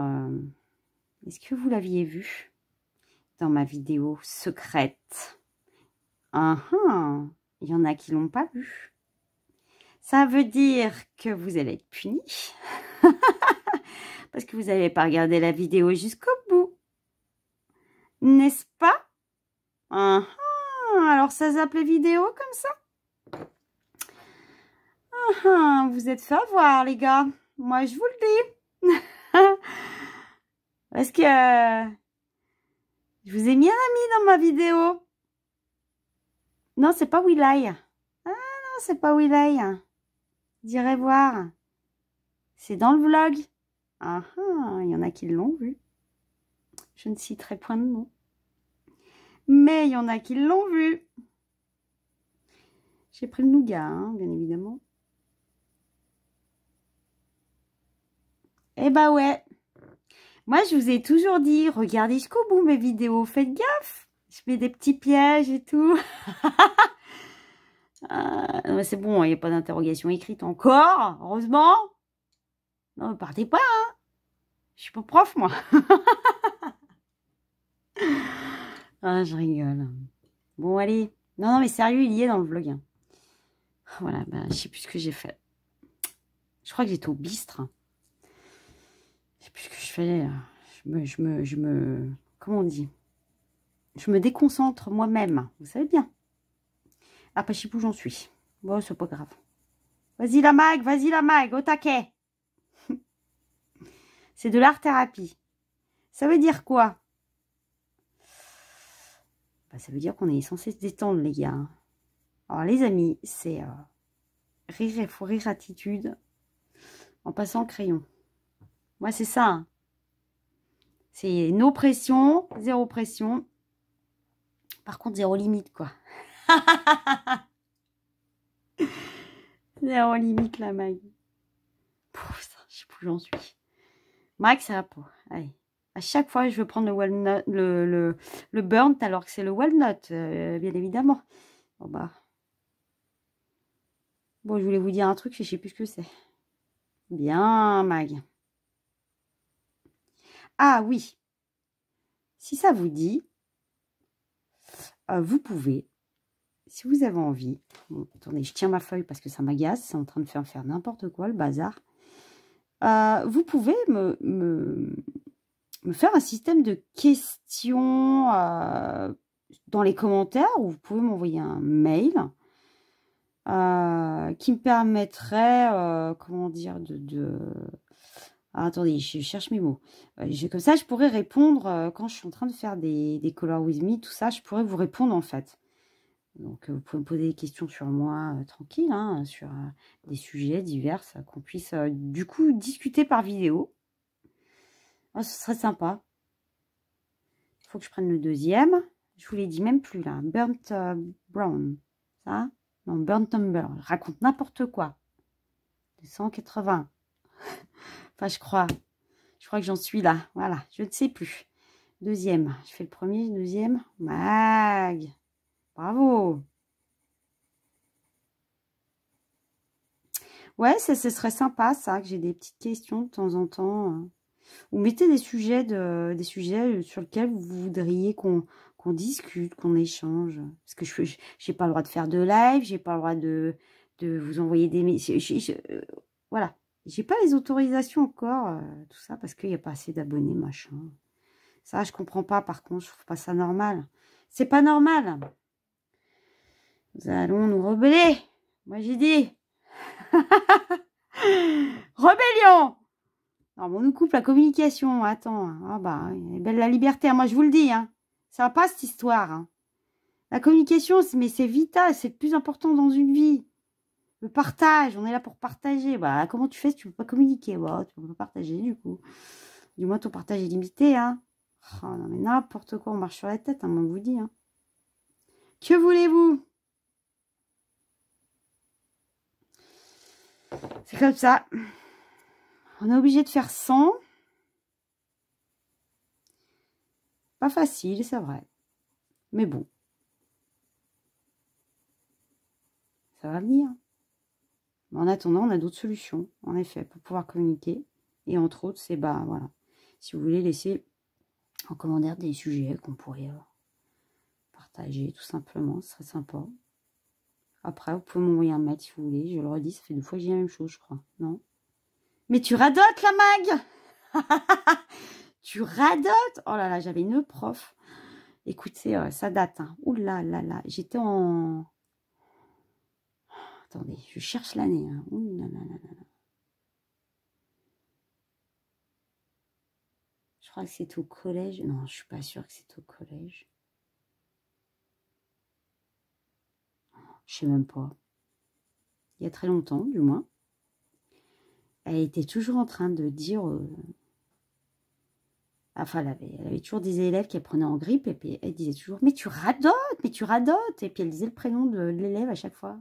est-ce que vous l'aviez vu dans ma vidéo secrète? Il y en a qui l'ont pas vu. Ça veut dire que vous allez être punis. Parce que vous n'avez pas regardé la vidéo jusqu'au bout. N'est-ce pas? Alors ça zappe les vidéos comme ça? Vous êtes fait avoir, les gars. Moi, je vous le dis. Parce que je vous ai mis un ami dans ma vidéo. Non, c'est pas Willai. Ah non, c'est pas Willai. J'irai voir. C'est dans le vlog. Ah ah, il y en a qui l'ont vu. Je ne citerai point de nom. Mais il y en a qui l'ont vu. J'ai pris le nougat, hein, bien évidemment. Eh bah ouais. Moi, je vous ai toujours dit, regardez jusqu'au bout mes vidéos. Faites gaffe. Je mets des petits pièges et tout. C'est bon, il n'y a pas d'interrogation écrite encore. Heureusement. Non, ne partez pas. Hein. Je suis pas prof, moi. Ah, je rigole. Bon, allez. Non, mais sérieux, il y est dans le vlog. Hein. Voilà, bah, je sais plus ce que j'ai fait. Je crois que j'étais au bistre. Je sais plus ce que je fais. Comment on dit? Je me déconcentre moi-même. Vous savez bien. Ah, pas chipou, j'en suis. Bon, c'est pas grave. Vas-y la mag, au taquet. C'est de l'art-thérapie. Ça veut dire quoi? Bah, ça veut dire qu'on est censé se détendre, les gars. Alors, les amis, c'est rire, il faut rire attitude en passant le crayon. Moi, c'est ça. Hein. C'est no pression, zéro pression. Par contre, zéro limite, quoi. Zéro limite, la mag. Putain, je sais plus où j'en suis. Mag, ça va pas. Allez. À chaque fois, je veux prendre le walnut, le burnt, alors que c'est le walnut, bien évidemment. Bon, bah. Bon, je voulais vous dire un truc, je sais plus ce que c'est. Bien, Mag. Ah oui. Si ça vous dit, vous pouvez, si vous avez envie. Bon, attendez, je tiens ma feuille parce que ça m'agace. C'est en train de faire n'importe quoi, le bazar. Vous pouvez me faire un système de questions dans les commentaires, ou vous pouvez m'envoyer un mail qui me permettrait, comment dire, Ah, attendez, je cherche mes mots. Comme ça, je pourrais répondre quand je suis en train de faire des Color With Me, tout ça, je pourrais vous répondre en fait. Donc, vous pouvez me poser des questions sur moi tranquille, hein, sur des sujets divers, qu'on puisse du coup discuter par vidéo. Oh, ce serait sympa. Il faut que je prenne le deuxième. Je vous l'ai dit même plus là. Burnt Brown. Ça? Non, Burnt Umber. Je raconte n'importe quoi. 180. Enfin, je crois. Je crois que j'en suis là. Voilà, je ne sais plus. Deuxième. Je fais le premier, deuxième. Mag. Bravo. Ouais, ce serait sympa, ça, que j'ai des petites questions de temps en temps. Ou mettez des sujets sur lesquels vous voudriez qu'on discute, qu'on échange. Parce que je n'ai pas le droit de faire de live, j'ai pas le droit de vous envoyer des messages. Voilà. J'ai pas les autorisations encore, tout ça, parce qu'il n'y a pas assez d'abonnés, machin. Ça, je comprends pas, par contre, je trouve pas ça normal. C'est pas normal. Nous allons nous rebeller. Moi, j'ai dit. Rébellion. Non, on nous coupe la communication. Attends. Ah bah, elle est belle la liberté. Moi, je vous le dis. Hein. Ça va pas, cette histoire. Hein. La communication, mais c'est vital. C'est le plus important dans une vie. Le partage. On est là pour partager. Bah, comment tu fais si tu peux pas communiquer? Bah, tu peux pas partager, du coup. Du moins, ton partage est limité. Hein. Oh, non, mais n'importe quoi. On marche sur la tête. Hein, on vous dit. Hein. Que voulez-vous? C'est comme ça. On est obligé de faire 100. Pas facile, c'est vrai. Mais bon. Ça va venir. En attendant, on a d'autres solutions, en effet, pour pouvoir communiquer. Et entre autres, c'est, bah, voilà. Si vous voulez laisser en commentaire des sujets qu'on pourrait partager, tout simplement, ce serait sympa. Après, vous pouvez m'envoyer un mail si vous voulez. Je le redis, ça fait 2 fois que j'ai la même chose, je crois. Non? Mais tu radotes, la mag. Tu radotes. Oh là là, j'avais une prof. Écoutez, ça date. Hein. Ouh là là là. J'étais en... Attendez, je cherche l'année. Hein. Ouh là là là là. Je crois que c'est au collège. Non, je suis pas sûre que c'est au collège. Je sais même pas. Il y a très longtemps, du moins. elle était toujours en train de dire... Enfin, elle avait toujours des élèves qu'elle prenait en grippe, et puis elle disait toujours, mais tu radotes, mais tu radotes. Et puis elle disait le prénom de l'élève à chaque fois.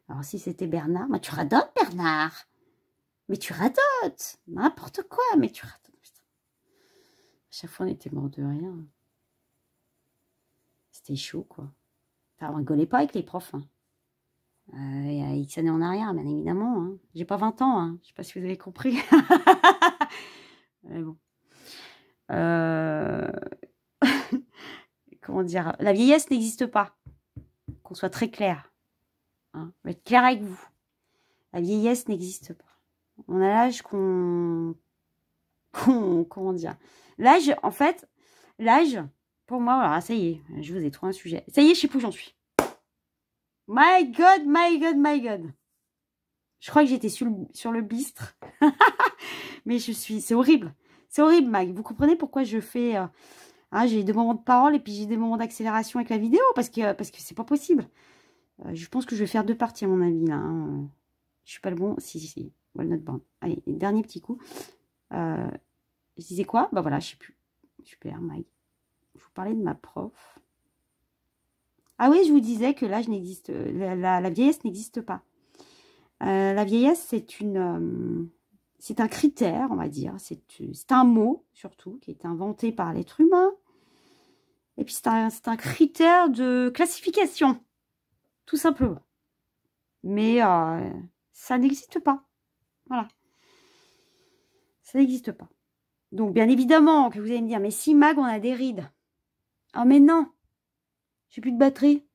Alors si c'était Bernard, mais tu radotes, Bernard. Mais tu radotes. N'importe quoi, mais tu radotes. Putain. À chaque fois, on était mort de rien. C'était chaud, quoi. Enfin, on rigolait pas avec les profs. Hein. Il y a X années en arrière, bien évidemment. Hein. J'ai pas 20 ans. Hein. Je sais pas si vous avez compris. Mais bon. Comment dire? La vieillesse n'existe pas. Qu'on soit très clair. Hein. On va être clair avec vous. La vieillesse n'existe pas. On a l'âge comment dire? L'âge, en fait, l'âge, pour moi, voilà, ça y est, je vous ai trouvé un sujet. Ça y est, je sais plus où j'en suis. My God, my God, my God. Je crois que j'étais sur le bistre. Mais c'est horrible. C'est horrible, Mag. Vous comprenez pourquoi je fais... hein, j'ai des moments de parole et puis j'ai des moments d'accélération avec la vidéo parce que c'est pas possible. Je pense que je vais faire 2 parties à mon avis, là. Hein. Je suis pas le bon. Si. Walnut Brown. Allez, dernier petit coup. Je disais quoi? Bah voilà, je sais plus. Super, Mag. Je vous parlais de ma prof. Ah oui, je vous disais que l'âge n'existe... La vieillesse n'existe pas. La vieillesse, c'est un critère, on va dire. C'est un mot, surtout, qui est inventé par l'être humain. Et puis, c'est un critère de classification, tout simplement. Mais ça n'existe pas. Voilà. Ça n'existe pas. Donc, bien évidemment, que vous allez me dire, mais si, Mag, on a des rides. Ah, mais non, j'ai plus de batterie.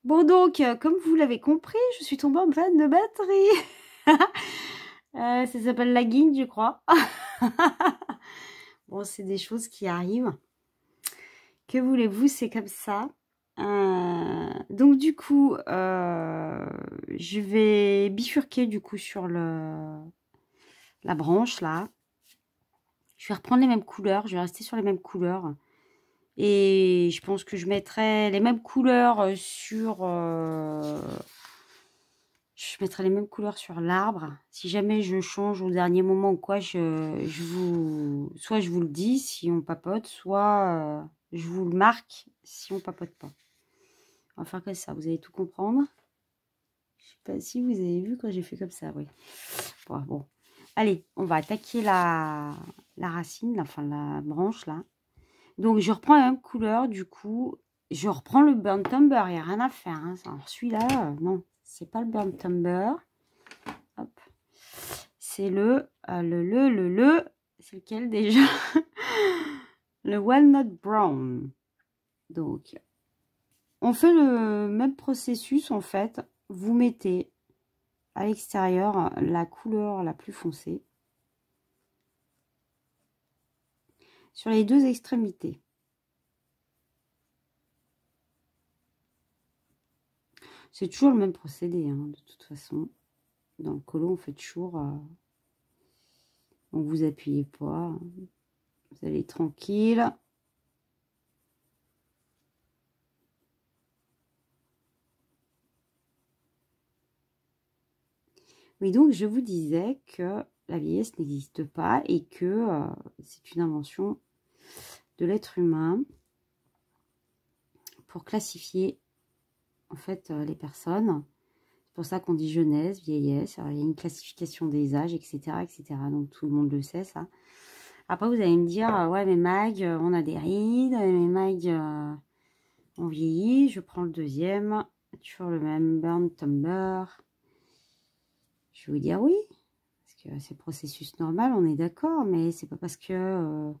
Bon, donc, comme vous l'avez compris, je suis tombée en panne de batterie. Ça s'appelle la guine, je crois. Bon, c'est des choses qui arrivent. Que voulez-vous, c'est comme ça. Donc, du coup, je vais bifurquer, du coup, sur la branche, là. Je vais reprendre les mêmes couleurs. Je vais rester sur les mêmes couleurs. Et je pense que je mettrai les mêmes couleurs sur... je mettrai les mêmes couleurs sur l'arbre. Si jamais je change au dernier moment ou quoi, soit je vous le dis si on papote, soit je vous le marque si on papote pas. On va faire comme ça, vous allez tout comprendre. Je sais pas si vous avez vu quand j'ai fait comme ça, oui. Bon. Allez, on va attaquer la racine, enfin la branche là. Donc je reprends la même couleur, du coup, je reprends le Burnt Umber, il n'y a rien à faire. Hein. Alors celui-là, non, c'est pas le Burnt Umber. Hop. C'est c'est lequel déjà? Le Walnut Brown. Donc, on fait le même processus en fait. Vous mettez à l'extérieur la couleur la plus foncée sur les 2 extrémités. C'est toujours le même procédé, hein, de toute façon. Dans le colo, on fait toujours... donc, vous appuyez pas. Vous allez tranquille. Oui, donc je vous disais que la vieillesse n'existe pas et que c'est une invention de l'être humain pour classifier en fait les personnes. C'est pour ça qu'on dit jeunesse, vieillesse. Alors, il y a une classification des âges, etc., etc. Donc tout le monde le sait, ça. Après, vous allez me dire, ouais, mais Mag, on a des rides, mais Mag, on vieillit. Je prends le deuxième, toujours le même Burnt Umber. Je vais vous dire oui, parce que c'est processus normal, on est d'accord, mais c'est pas parce que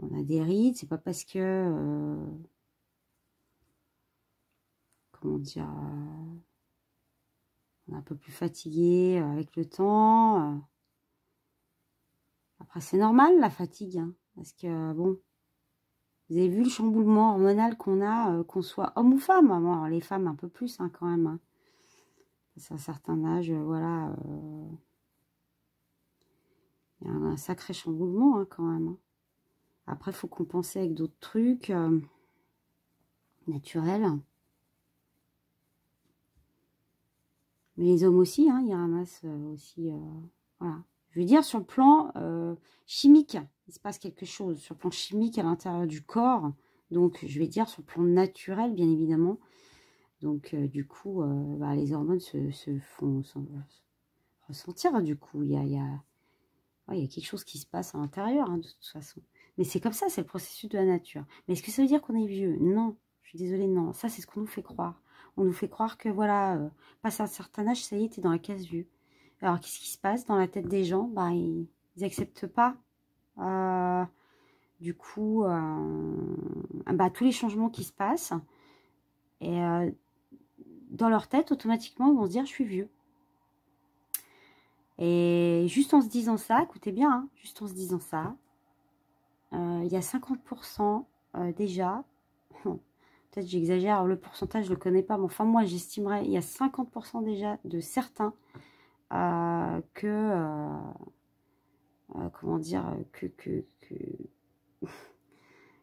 on a des rides, c'est pas parce que comment dire, on est un peu plus fatigué avec le temps. Après, c'est normal la fatigue, hein, parce que bon, vous avez vu le chamboulement hormonal qu'on a, qu'on soit homme ou femme. Bon, alors, les femmes un peu plus hein, quand même. Hein. C'est un certain âge, voilà. Il y a un sacré chamboulement hein, quand même. Hein. Après, il faut compenser avec d'autres trucs naturels. Mais les hommes aussi, hein, ils ramassent aussi. Voilà. Je veux dire, sur le plan chimique, il se passe quelque chose. Sur le plan chimique à l'intérieur du corps. Donc, je vais dire sur le plan naturel, bien évidemment. Donc, du coup, bah, les hormones se font ressentir. Du coup, il y a quelque chose qui se passe à l'intérieur, hein, de toute façon. Mais c'est comme ça, c'est le processus de la nature. Mais est-ce que ça veut dire qu'on est vieux? Non, je suis désolée, non. Ça, c'est ce qu'on nous fait croire. On nous fait croire que, voilà, passé un certain âge, ça y est, t'es dans la case vieux. Alors, qu'est-ce qui se passe dans la tête des gens? Bah, ils n'acceptent pas, du coup, bah, tous les changements qui se passent. Et dans leur tête, automatiquement, ils vont se dire, je suis vieux. Et juste en se disant ça, écoutez bien, hein, juste en se disant ça, il y a 50% déjà, peut-être j'exagère, le pourcentage je ne le connais pas, mais enfin moi j'estimerais, il y a 50% déjà de certains comment dire,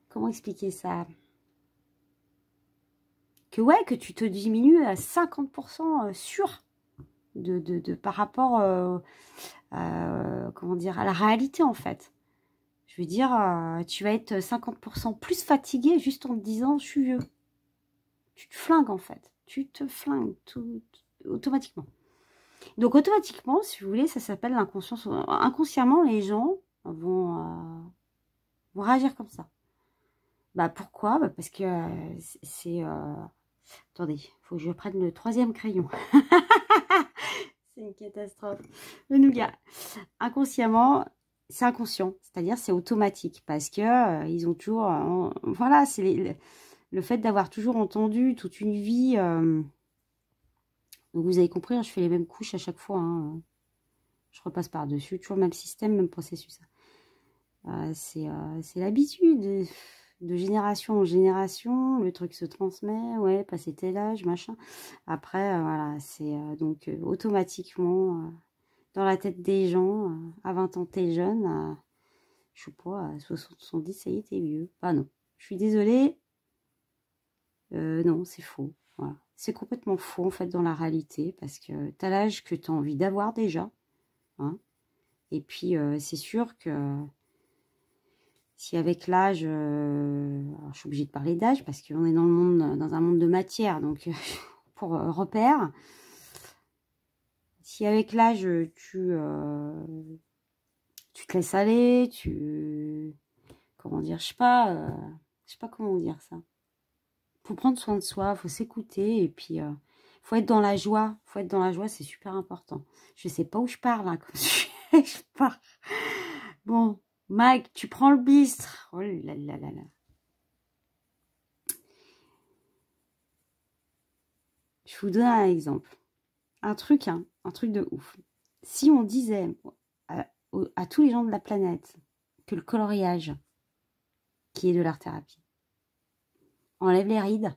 comment expliquer ça? Que ouais, que tu te diminues à 50% sûr par rapport comment dire, à la réalité en fait. Je veux dire, tu vas être 50% plus fatigué juste en te disant je suis vieux. Tu te flingues en fait. Tu te flingues tout automatiquement. Donc automatiquement, si vous voulez, ça s'appelle l'inconscience. Inconsciemment, les gens vont réagir comme ça. Bah pourquoi? Bah parce que c'est... Attendez, il faut que je prenne le 3e crayon. C'est une catastrophe. Le nougat. Inconsciemment, c'est inconscient. C'est-à-dire c'est automatique. Parce que ils ont toujours... voilà, c'est le fait d'avoir toujours entendu toute une vie... donc vous avez compris, hein, je fais les mêmes couches à chaque fois. Hein. Je repasse par-dessus. Toujours le même système, même processus. C'est l'habitude. De génération en génération, le truc se transmet, ouais, passer tel âge, machin. Après, voilà, c'est donc automatiquement dans la tête des gens, à 20 ans, t'es jeune, je sais pas, à 60, 70, ça y est, t'es vieux. Ah non, je suis désolée, non, c'est faux. Voilà. C'est complètement faux, en fait, dans la réalité, parce que t'as l'âge que t'as envie d'avoir déjà, hein. Et puis, c'est sûr que si avec l'âge, alors je suis obligée de parler d'âge parce qu'on est dans le monde, dans un monde de matière, donc pour repère, si avec l'âge tu te laisses aller, comment dire, je sais pas comment dire ça. Faut prendre soin de soi, faut s'écouter et puis faut être dans la joie. Faut être dans la joie, c'est super important. Je sais pas où je pars là, comme je pars. Bon. Mike, tu prends le bistre. Oh là là là là. Je vous donne un exemple. Un truc de ouf. Si on disait à tous les gens de la planète que le coloriage, qui est de l'art-thérapie, enlève les rides,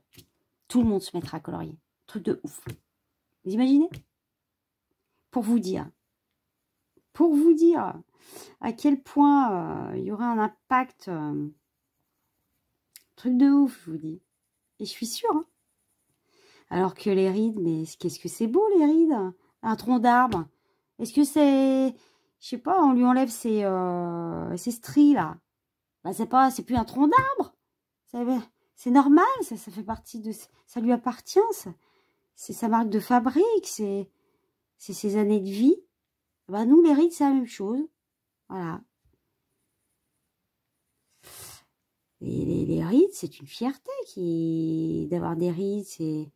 tout le monde se mettra à colorier. Truc de ouf. Vous imaginez? Pour vous dire à quel point il y aurait un impact... truc de ouf, je vous dis. Et je suis sûre. Hein. Alors que les rides, mais qu'est-ce que c'est beau, les rides? Un tronc d'arbre. Est-ce que c'est... Je sais pas, on lui enlève ses stries, là. Bah, c'est plus un tronc d'arbre. C'est normal, ça fait partie de... Ça lui appartient, c'est sa marque de fabrique, c'est ses années de vie. Bah, nous, les rides, c'est la même chose. Voilà. Les rides, c'est une fierté d'avoir des rides. C'est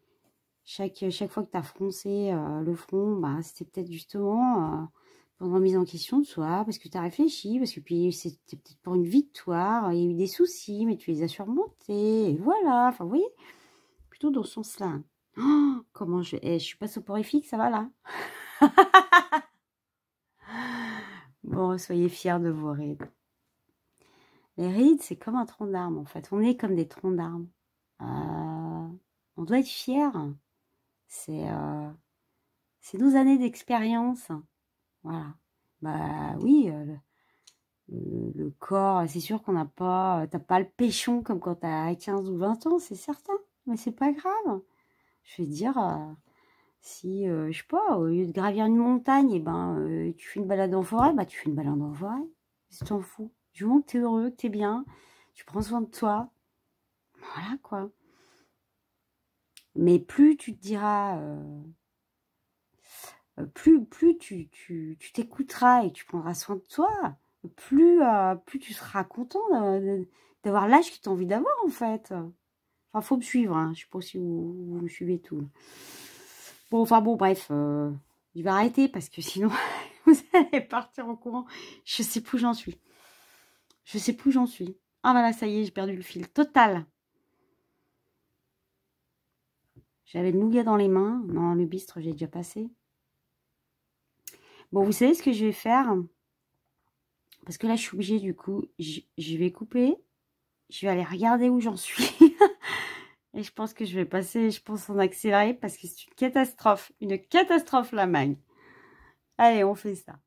chaque fois que tu as froncé le front, bah, c'était peut-être justement pour une remise en question de soi, parce que tu as réfléchi, parce que puis c'était peut-être pour une victoire. Il y a eu des soucis, mais tu les as surmontés. Et voilà. Enfin, vous voyez, plutôt dans ce sens-là. Oh, comment je suis pas soporifique, ça va là. Bon, soyez fiers de vos rides. Les rides, c'est comme un tronc d'arbre, en fait. On est comme des troncs d'arbre. On doit être fiers. C'est nos années d'expérience. Voilà. Bah oui, le corps, c'est sûr qu'on n'a pas... T'as pas le péchon comme quand t'as 15 ou 20 ans, c'est certain. Mais c'est pas grave. Je veux dire, Si, je sais pas, au lieu de gravir une montagne, et ben, tu fais une balade en forêt, bah tu fais une balade en forêt. Si tu t'en fous. Du moment que t'es heureux, que t'es bien, tu prends soin de toi. Voilà, quoi. Mais plus tu te diras, plus tu t'écouteras et tu prendras soin de toi, plus tu seras content d'avoir l'âge que tu as envie d'avoir, en fait. Enfin, faut me suivre, hein. Je sais pas si vous me suivez tout. Bon, enfin bon, bref, je vais arrêter parce que sinon, vous allez partir en courant. Je sais plus où j'en suis. Je sais plus où j'en suis. Ah voilà, ça y est, j'ai perdu le fil. Total. J'avais le nougat dans les mains. Non, le bistre, j'ai déjà passé. Bon, vous savez ce que je vais faire? Parce que là, je suis obligée, du coup, je vais couper. Je vais aller regarder où j'en suis. Et je pense que je vais passer, je pense, en accéléré parce que c'est une catastrophe. Une catastrophe, la mag. Allez, on fait ça.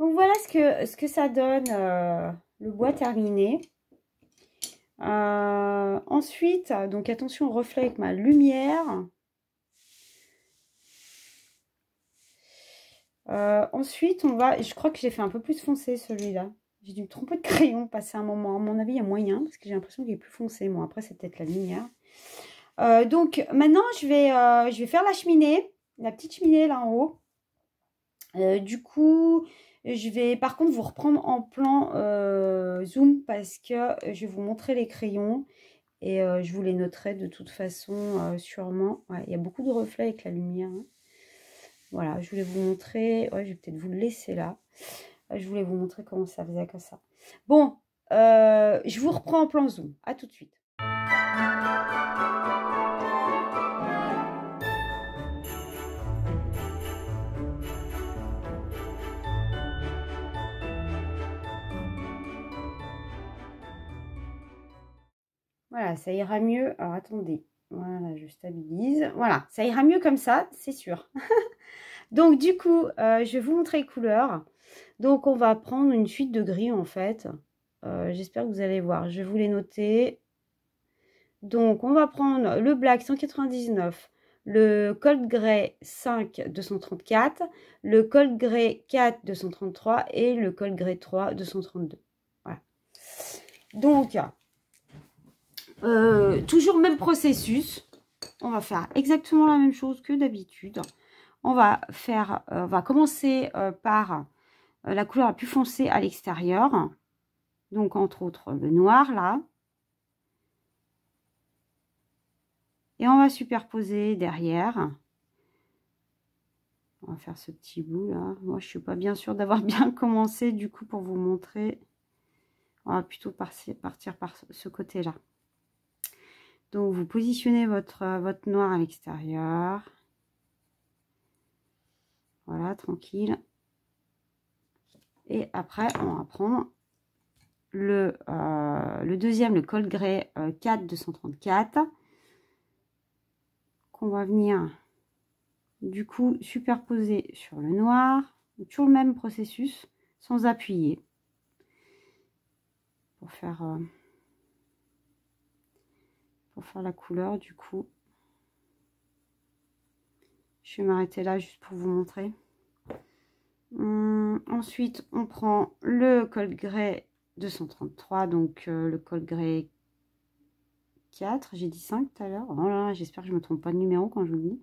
Donc voilà ce que ça donne, le bois terminé. Ensuite, donc attention au reflet avec ma lumière. Ensuite, on va... Je crois que j'ai fait un peu plus foncé celui-là. J'ai dû me tromper de crayon, passer un moment. À mon avis, il y a moyen, parce que j'ai l'impression qu'il est plus foncé. Bon, après, c'est peut-être la lumière. Donc, maintenant, je vais faire la cheminée. La petite cheminée, là, en haut. Du coup, je vais, par contre, vous reprendre en plan zoom, parce que je vais vous montrer les crayons. Et je vous les noterai de toute façon, sûrement. Ouais, il y a beaucoup de reflets avec la lumière, hein. Voilà, je voulais vous montrer. Ouais, je vais peut-être vous le laisser là. Je voulais vous montrer comment ça faisait comme ça. Bon, je vous reprends en plan zoom. À tout de suite. Voilà, ça ira mieux. Alors, attendez. Voilà, je stabilise. Voilà, ça ira mieux comme ça, c'est sûr. Donc, du coup, je vais vous montrer les couleurs. Donc, on va prendre une suite de gris, en fait. J'espère que vous allez voir. Je vais vous les noter. Donc, on va prendre le black 199, le cold grey 5 234, le cold grey 4 233 et le cold grey 3 232. Voilà. Donc, toujours le même processus. On va faire exactement la même chose que d'habitude. On va commencer par la couleur la plus foncée à l'extérieur. Donc, entre autres, le noir, là. Et on va superposer derrière. On va faire ce petit bout là. Moi, je suis pas bien sûre d'avoir bien commencé du coup pour vous montrer. On va plutôt partir par ce côté-là. Donc, vous positionnez votre noir à l'extérieur. Voilà, tranquille. Et après, on va prendre le deuxième, le cold grey 4 234. Qu'on va venir du coup superposer sur le noir. Toujours le même processus, sans appuyer. Pour faire la couleur du coup. Je vais m'arrêter là juste pour vous montrer. Ensuite, on prend le cold grey 233, donc le cold grey 4, j'ai dit 5 tout à l'heure. Oh là, j'espère que je ne me trompe pas de numéro quand je vous dis.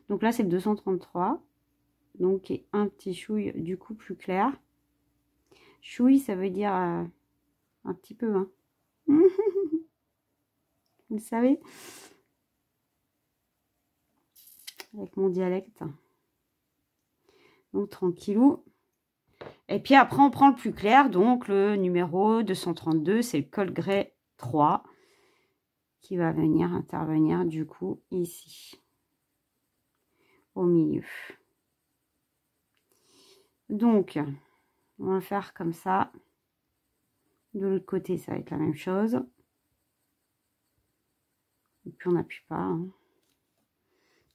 Donc là, c'est le 233, donc un petit chouille du coup plus clair. Chouille, ça veut dire un petit peu, hein. Vous le savez, avec mon dialecte. Donc tranquillou. Et puis après, on prend le plus clair, donc le numéro 232, c'est le cold grey 3 qui va venir intervenir du coup ici, au milieu. Donc, on va faire comme ça. De l'autre côté, ça va être la même chose. Et puis, on n'appuie pas, hein.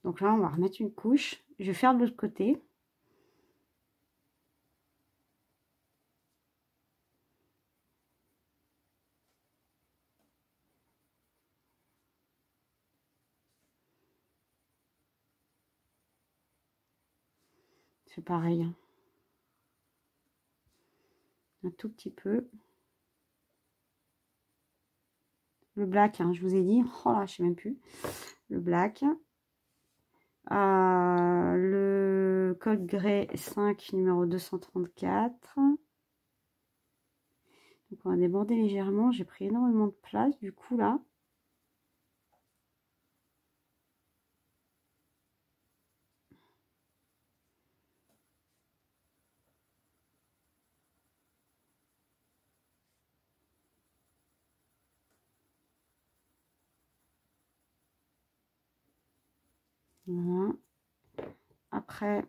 Donc là, on va remettre une couche. Je vais faire de l'autre côté. C'est pareil, hein. Un tout petit peu. Le black, hein, je vous ai dit. Oh là, je sais même plus. Le black. Le cold grey 5 numéro 234. Donc on va déborder légèrement. J'ai pris énormément de place du coup là. Voilà. Après,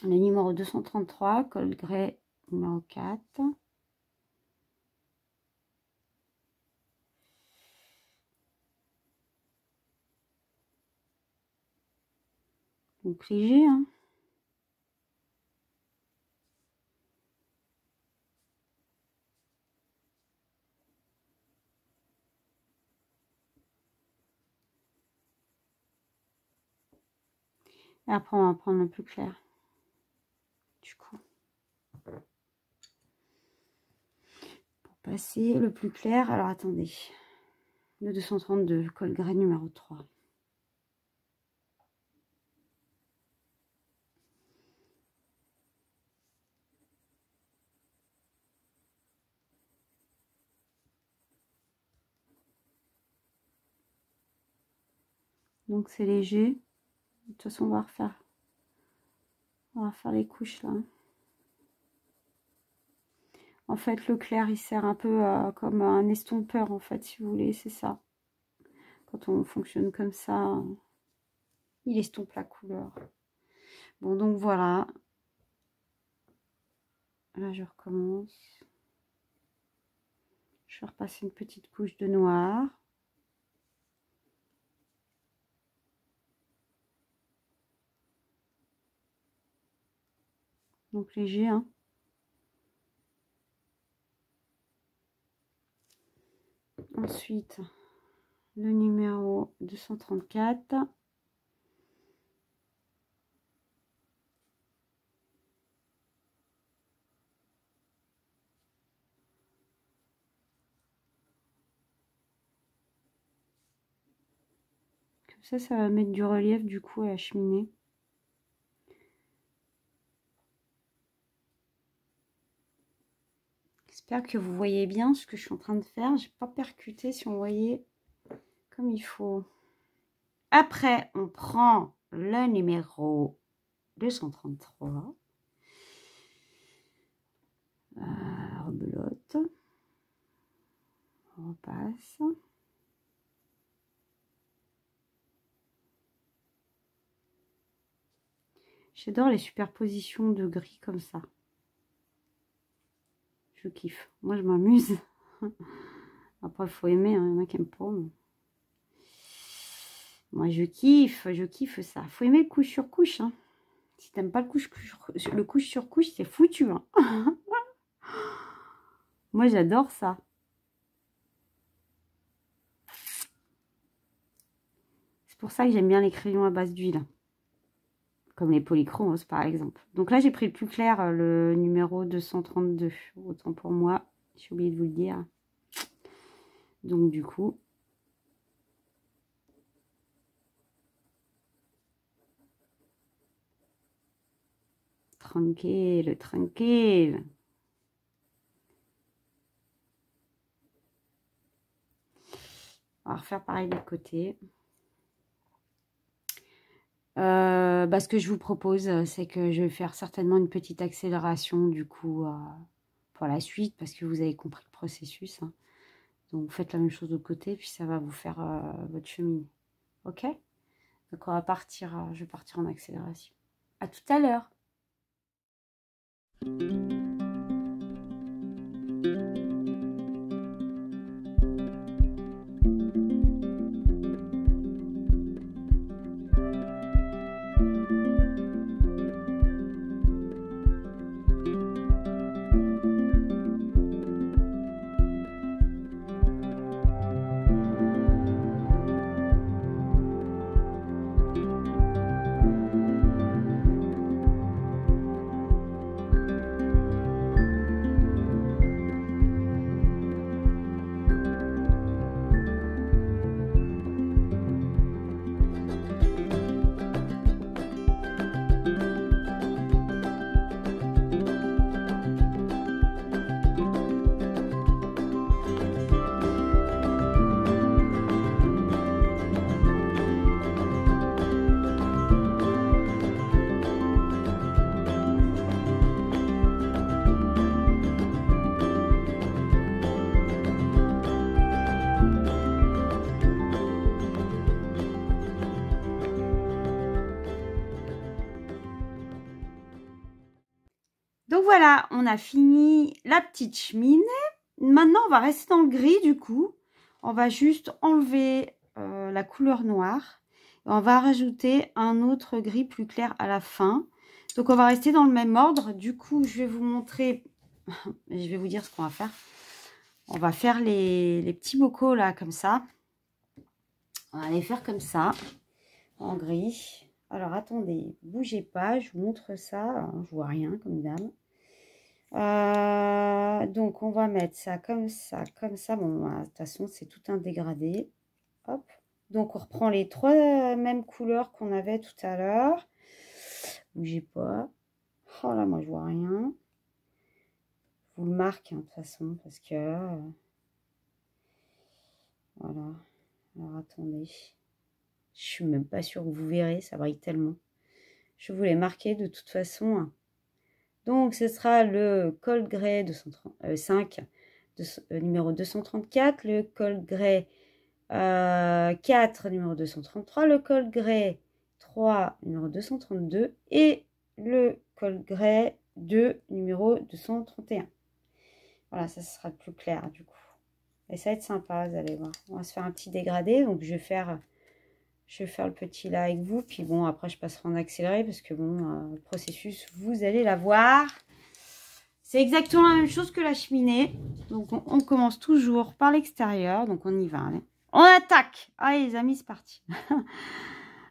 le numéro 233, cold grey numéro 4. Donc léger, hein. Et après, on va prendre le plus clair. Du coup. Pour passer le plus clair. Alors, attendez. Le 232, col grès numéro 3. Donc, c'est léger. De toute façon, on va refaire les couches là. En fait, le clair, il sert un peu comme un estompeur, en fait, si vous voulez, c'est ça. Quand on fonctionne comme ça, il estompe la couleur. Bon, donc voilà. Là, je recommence. Je vais repasser une petite couche de noir. Donc léger, hein. Ensuite, le numéro 234. Comme ça va mettre du relief du coup à la cheminée. J'espère que vous voyez bien ce que je suis en train de faire. J'ai pas percuté si on voyait comme il faut. Après, on prend le numéro 233. Rebelote. On repasse. J'adore les superpositions de gris comme ça. Je kiffe. Moi, je m'amuse. Après, il faut aimer. Hein. Il y en a qui n'aiment pas. Mais... moi, je kiffe ça. Il faut aimer le couche sur couche. Hein. Si tu n'aimes pas le couche sur couche, c'est foutu. Hein. Moi, j'adore ça. C'est pour ça que j'aime bien les crayons à base d'huile. Comme les polychromos, par exemple. Donc là, j'ai pris le plus clair, le numéro 232. Autant pour moi, j'ai oublié de vous le dire. Donc, du coup... tranquille, tranquille. On va refaire pareil de l'autre côté. Ce que je vous propose, c'est que je vais faire certainement une petite accélération du coup pour la suite, parce que vous avez compris le processus. Hein. Donc, faites la même chose de l'autre côté, puis ça va vous faire votre cheminée. Ok? Donc, on va partir, je vais partir en accélération. À tout à l'heure. Donc voilà, on a fini la petite cheminée. Maintenant, on va rester dans le gris du coup. On va juste enlever la couleur noire. Et on va rajouter un autre gris plus clair à la fin. Donc on va rester dans le même ordre. Du coup, je vais vous montrer, je vais vous dire ce qu'on va faire. On va faire les petits bocaux là, comme ça. On va les faire comme ça, en gris. Alors, attendez, bougez pas, je vous montre ça. Alors, je vois rien, comme d'hab. Donc, on va mettre ça comme ça, comme ça. Bon, de toute façon, c'est tout un dégradé. Hop. Donc, on reprend les trois mêmes couleurs qu'on avait tout à l'heure. Bougez pas. Oh là, moi, je vois rien. Je vous le marque, hein, de toute façon, parce que... voilà. Alors, attendez. Je suis même pas sûre que vous verrez, ça brille tellement. Je vous l'ai marqué de toute façon. Donc, ce sera le Cold Grey 5, numéro 234, le Cold Grey 4, numéro 233, le Cold Grey 3, numéro 232 et le Cold Grey 2, numéro 231. Voilà, ça sera le plus clair du coup. Et ça va être sympa, vous allez voir. On va se faire un petit dégradé, donc je vais faire le petit là avec vous. Puis bon, après, je passerai en accéléré parce que bon, le processus, vous allez la voir. C'est exactement la même chose que la cheminée. Donc, on commence toujours par l'extérieur. Donc, on y va. Allez. On attaque. Allez, les amis, c'est parti.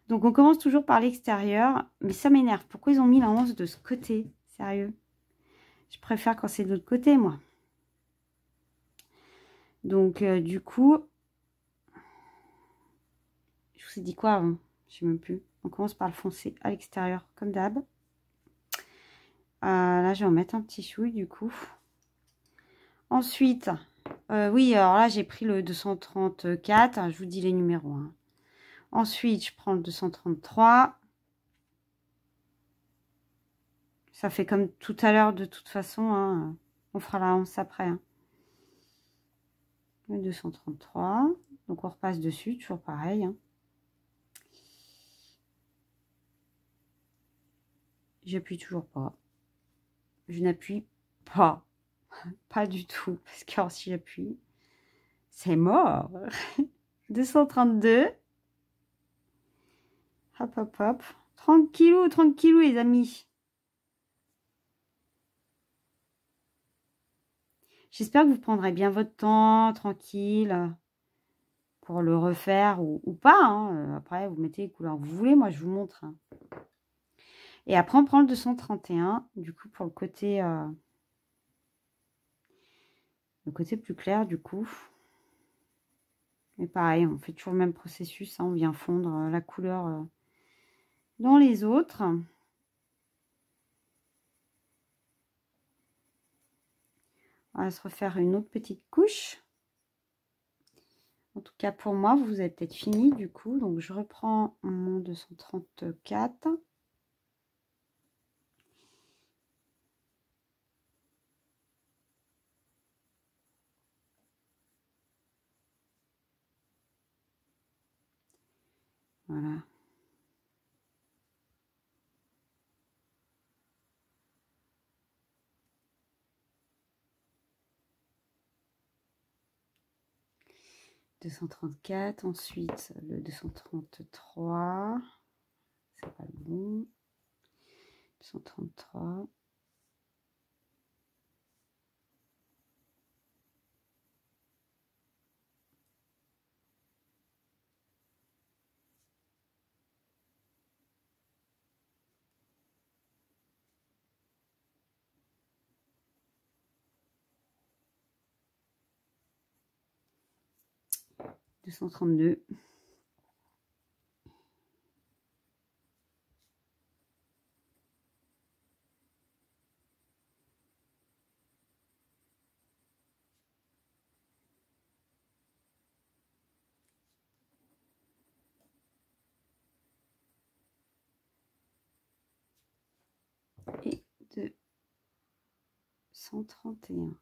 Donc, on commence toujours par l'extérieur. Mais ça m'énerve. Pourquoi ils ont mis la once de ce côté? Sérieux. Je préfère quand c'est de l'autre côté, moi. Donc, du coup... Je vous ai dit quoi avant? Je sais même plus. On commence par le foncer à l'extérieur, comme d'hab. Là, je vais en mettre un petit chouille, du coup. Ensuite, oui, alors là, j'ai pris le 234. Je vous dis les numéros. Hein. Ensuite, je prends le 233. Ça fait comme tout à l'heure, de toute façon. Hein. On fera la 11 après. Hein. Le 233. Donc, on repasse dessus, toujours pareil. Hein. J'appuie toujours pas. Je n'appuie pas. Pas du tout. Parce que alors, si j'appuie, c'est mort. 232. Hop, hop, hop. Tranquillou, tranquillou, les amis. J'espère que vous prendrez bien votre temps, tranquille, pour le refaire ou pas. Hein. Après, vous mettez les couleurs que vous voulez. Moi, je vous montre. Hein. Et après, on prend le 231, du coup, pour le côté plus clair, du coup. Mais pareil, on fait toujours le même processus. Hein. On vient fondre la couleur dans les autres. On va se refaire une autre petite couche. En tout cas, pour moi, vous avez peut-être fini, du coup. Donc, je reprends mon 234. Voilà. « 234, ensuite le 233, c'est pas le bon, 233, « 232. Et 231.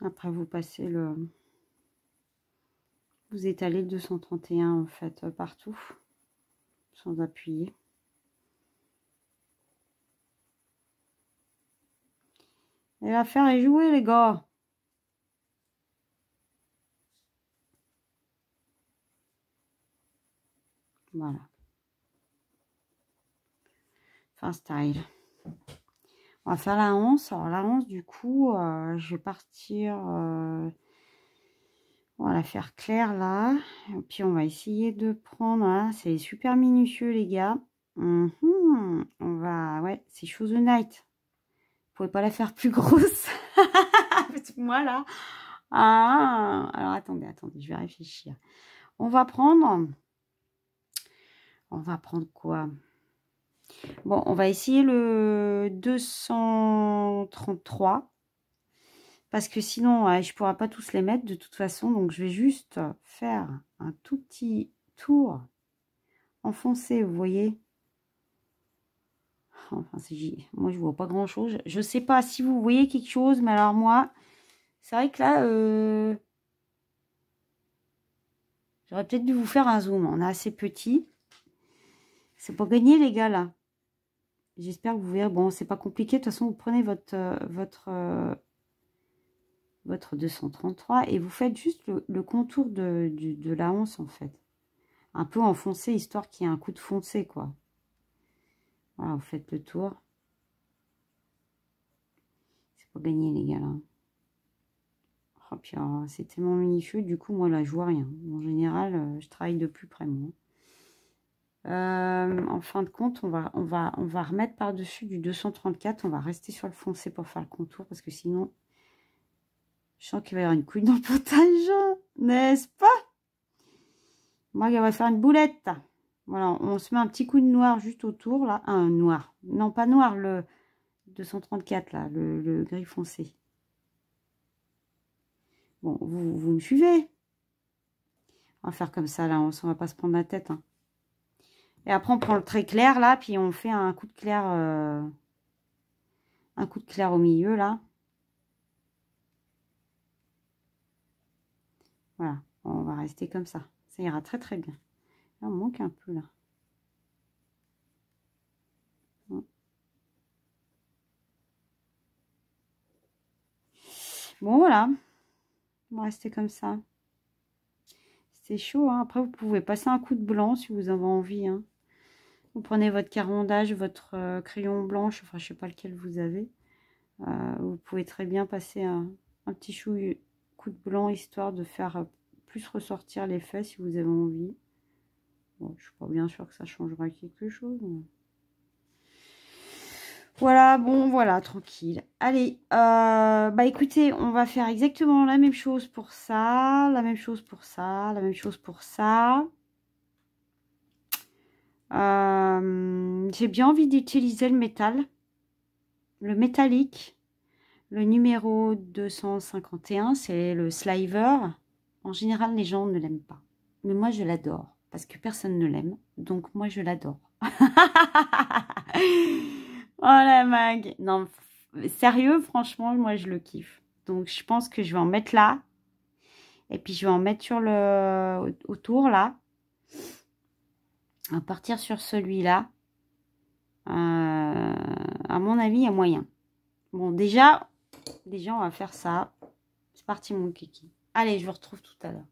Après, vous passez le vous étalez le 231 en fait partout, sans appuyer. Et l'affaire est jouée, les gars. Voilà. Enfin, style. On va faire la hanse. Alors, la hanse, du coup, je vais partir... on va la faire claire, là. Et puis, on va essayer de prendre... Là, c'est super minutieux, les gars. On va... Ouais, c'est Show the Night. Vous pouvez pas la faire plus grosse. Moi, là... Ah, alors, attendez, je vais réfléchir. On va prendre quoi? Bon, on va essayer le 233. Parce que sinon, je ne pourrai pas tous les mettre de toute façon. Donc, je vais juste faire un tout petit tour enfoncé, vous voyez. Enfin, moi, je ne vois pas grand-chose. Je ne sais pas si vous voyez quelque chose. Mais alors, moi, c'est vrai que là... j'aurais peut-être dû vous faire un zoom. On est assez petit. C'est pour gagner, les gars, là. J'espère que vous verrez. Bon, c'est pas compliqué. De toute façon, vous prenez votre 233 et vous faites juste le contour de la hanse, en fait. Un peu enfoncé, histoire qu'il y ait un coup de foncé, quoi. Voilà, vous faites le tour. C'est pour gagner, les gars, là. Oh, puis c'est tellement minutieux. Du coup, moi, là, je vois rien. En général, je travaille de plus près, moi. En fin de compte, on va remettre par-dessus du 234. On va rester sur le foncé pour faire le contour, parce que sinon, je sens qu'il va y avoir une couille dans le potage, n'est-ce pas? Moi, on va faire une boulette. Voilà, on se met un petit coup de noir juste autour, là. Un noir. Non, pas noir, le 234, là, le gris foncé. Bon, vous me suivez? On va faire comme ça, là. On ne va pas se prendre la tête, hein. Et après, on prend le trait clair, là, puis on fait un coup de clair au milieu, là. Voilà, on va rester comme ça. Ça ira très, très bien. Là, on manque un peu, là. Bon, voilà. On va rester comme ça. C'est chaud, hein. Après, vous pouvez passer un coup de blanc si vous avez envie, hein. Vous prenez votre carondage, votre crayon blanche, enfin, je sais pas lequel vous avez. Vous pouvez très bien passer un petit coup de blanc, histoire de faire plus ressortir l'effet si vous avez envie. Bon, je suis pas bien sûre que ça changera quelque chose. Mais... Voilà, bon, voilà, tranquille. Allez, bah écoutez, on va faire exactement la même chose pour ça, la même chose pour ça, la même chose pour ça. J'ai bien envie d'utiliser le métal, le métallique. Le numéro 251, c'est le Sliver. En général, les gens ne l'aiment pas. Mais moi, je l'adore. Parce que personne ne l'aime. Donc, moi, je l'adore. Oh la mag. Non, sérieux, franchement, moi, je le kiffe. Donc, je pense que je vais en mettre là. Et puis, je vais en mettre sur autour, là. On va partir sur celui-là. À mon avis, il y a moyen. Bon, déjà, on va faire ça. C'est parti, mon kiki. Allez, je vous retrouve tout à l'heure.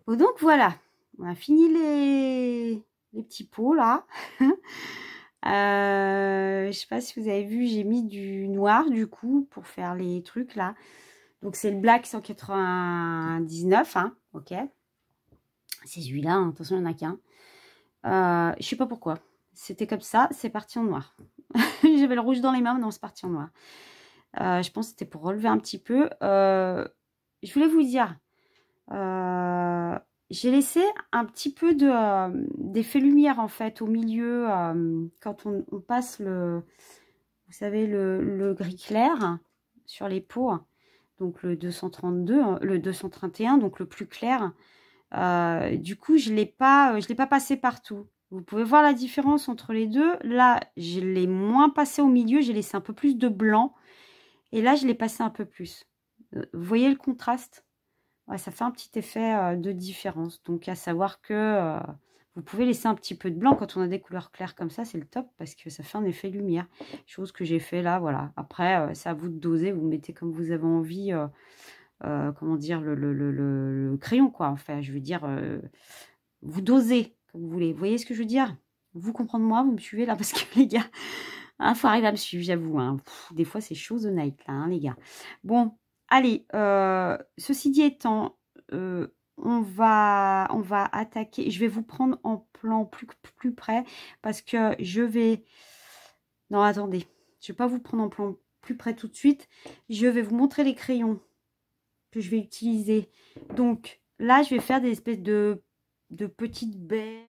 Bon, donc voilà, on a fini les petits pots là. Je sais pas si vous avez vu, j'ai mis du noir du coup pour faire les trucs là. Donc c'est le Black 199, hein, ok. C'est celui-là, hein, attention, il n'y en a qu'un. Je sais pas pourquoi. C'était comme ça, c'est parti en noir. J'avais le rouge dans les mains, non, c'est parti en noir. Je pense que c'était pour relever un petit peu. Je voulais vous dire, j'ai laissé un petit peu d'effet lumière en fait au milieu quand on passe vous savez, le gris clair sur les pots. Donc le 232, le 231, donc le plus clair. Du coup, je l'ai pas passé partout. Vous pouvez voir la différence entre les deux. Là, je l'ai moins passé au milieu, j'ai laissé un peu plus de blanc. Et là, je l'ai passé un peu plus. Vous voyez le contraste? Ouais, ça fait un petit effet de différence. Donc, à savoir que vous pouvez laisser un petit peu de blanc quand on a des couleurs claires comme ça, c'est le top parce que ça fait un effet lumière. Chose que j'ai fait là, voilà. Après, c'est à vous de doser, vous mettez comme vous avez envie, comment dire, le crayon, quoi. Enfin, je veux dire, vous dosez comme vous voulez. Vous voyez ce que je veux dire? Vous comprenez moi, vous me suivez là parce que les gars, il faut arriver à me suivre, j'avoue. Hein. Des fois, c'est chose night là, hein, les gars. Bon, allez, ceci dit étant, on va attaquer. Je vais vous prendre en plan plus près parce que je vais... Non, attendez. Je ne vais pas vous prendre en plan plus près tout de suite. Je vais vous montrer les crayons que je vais utiliser. Donc, là, je vais faire des espèces de petites baies.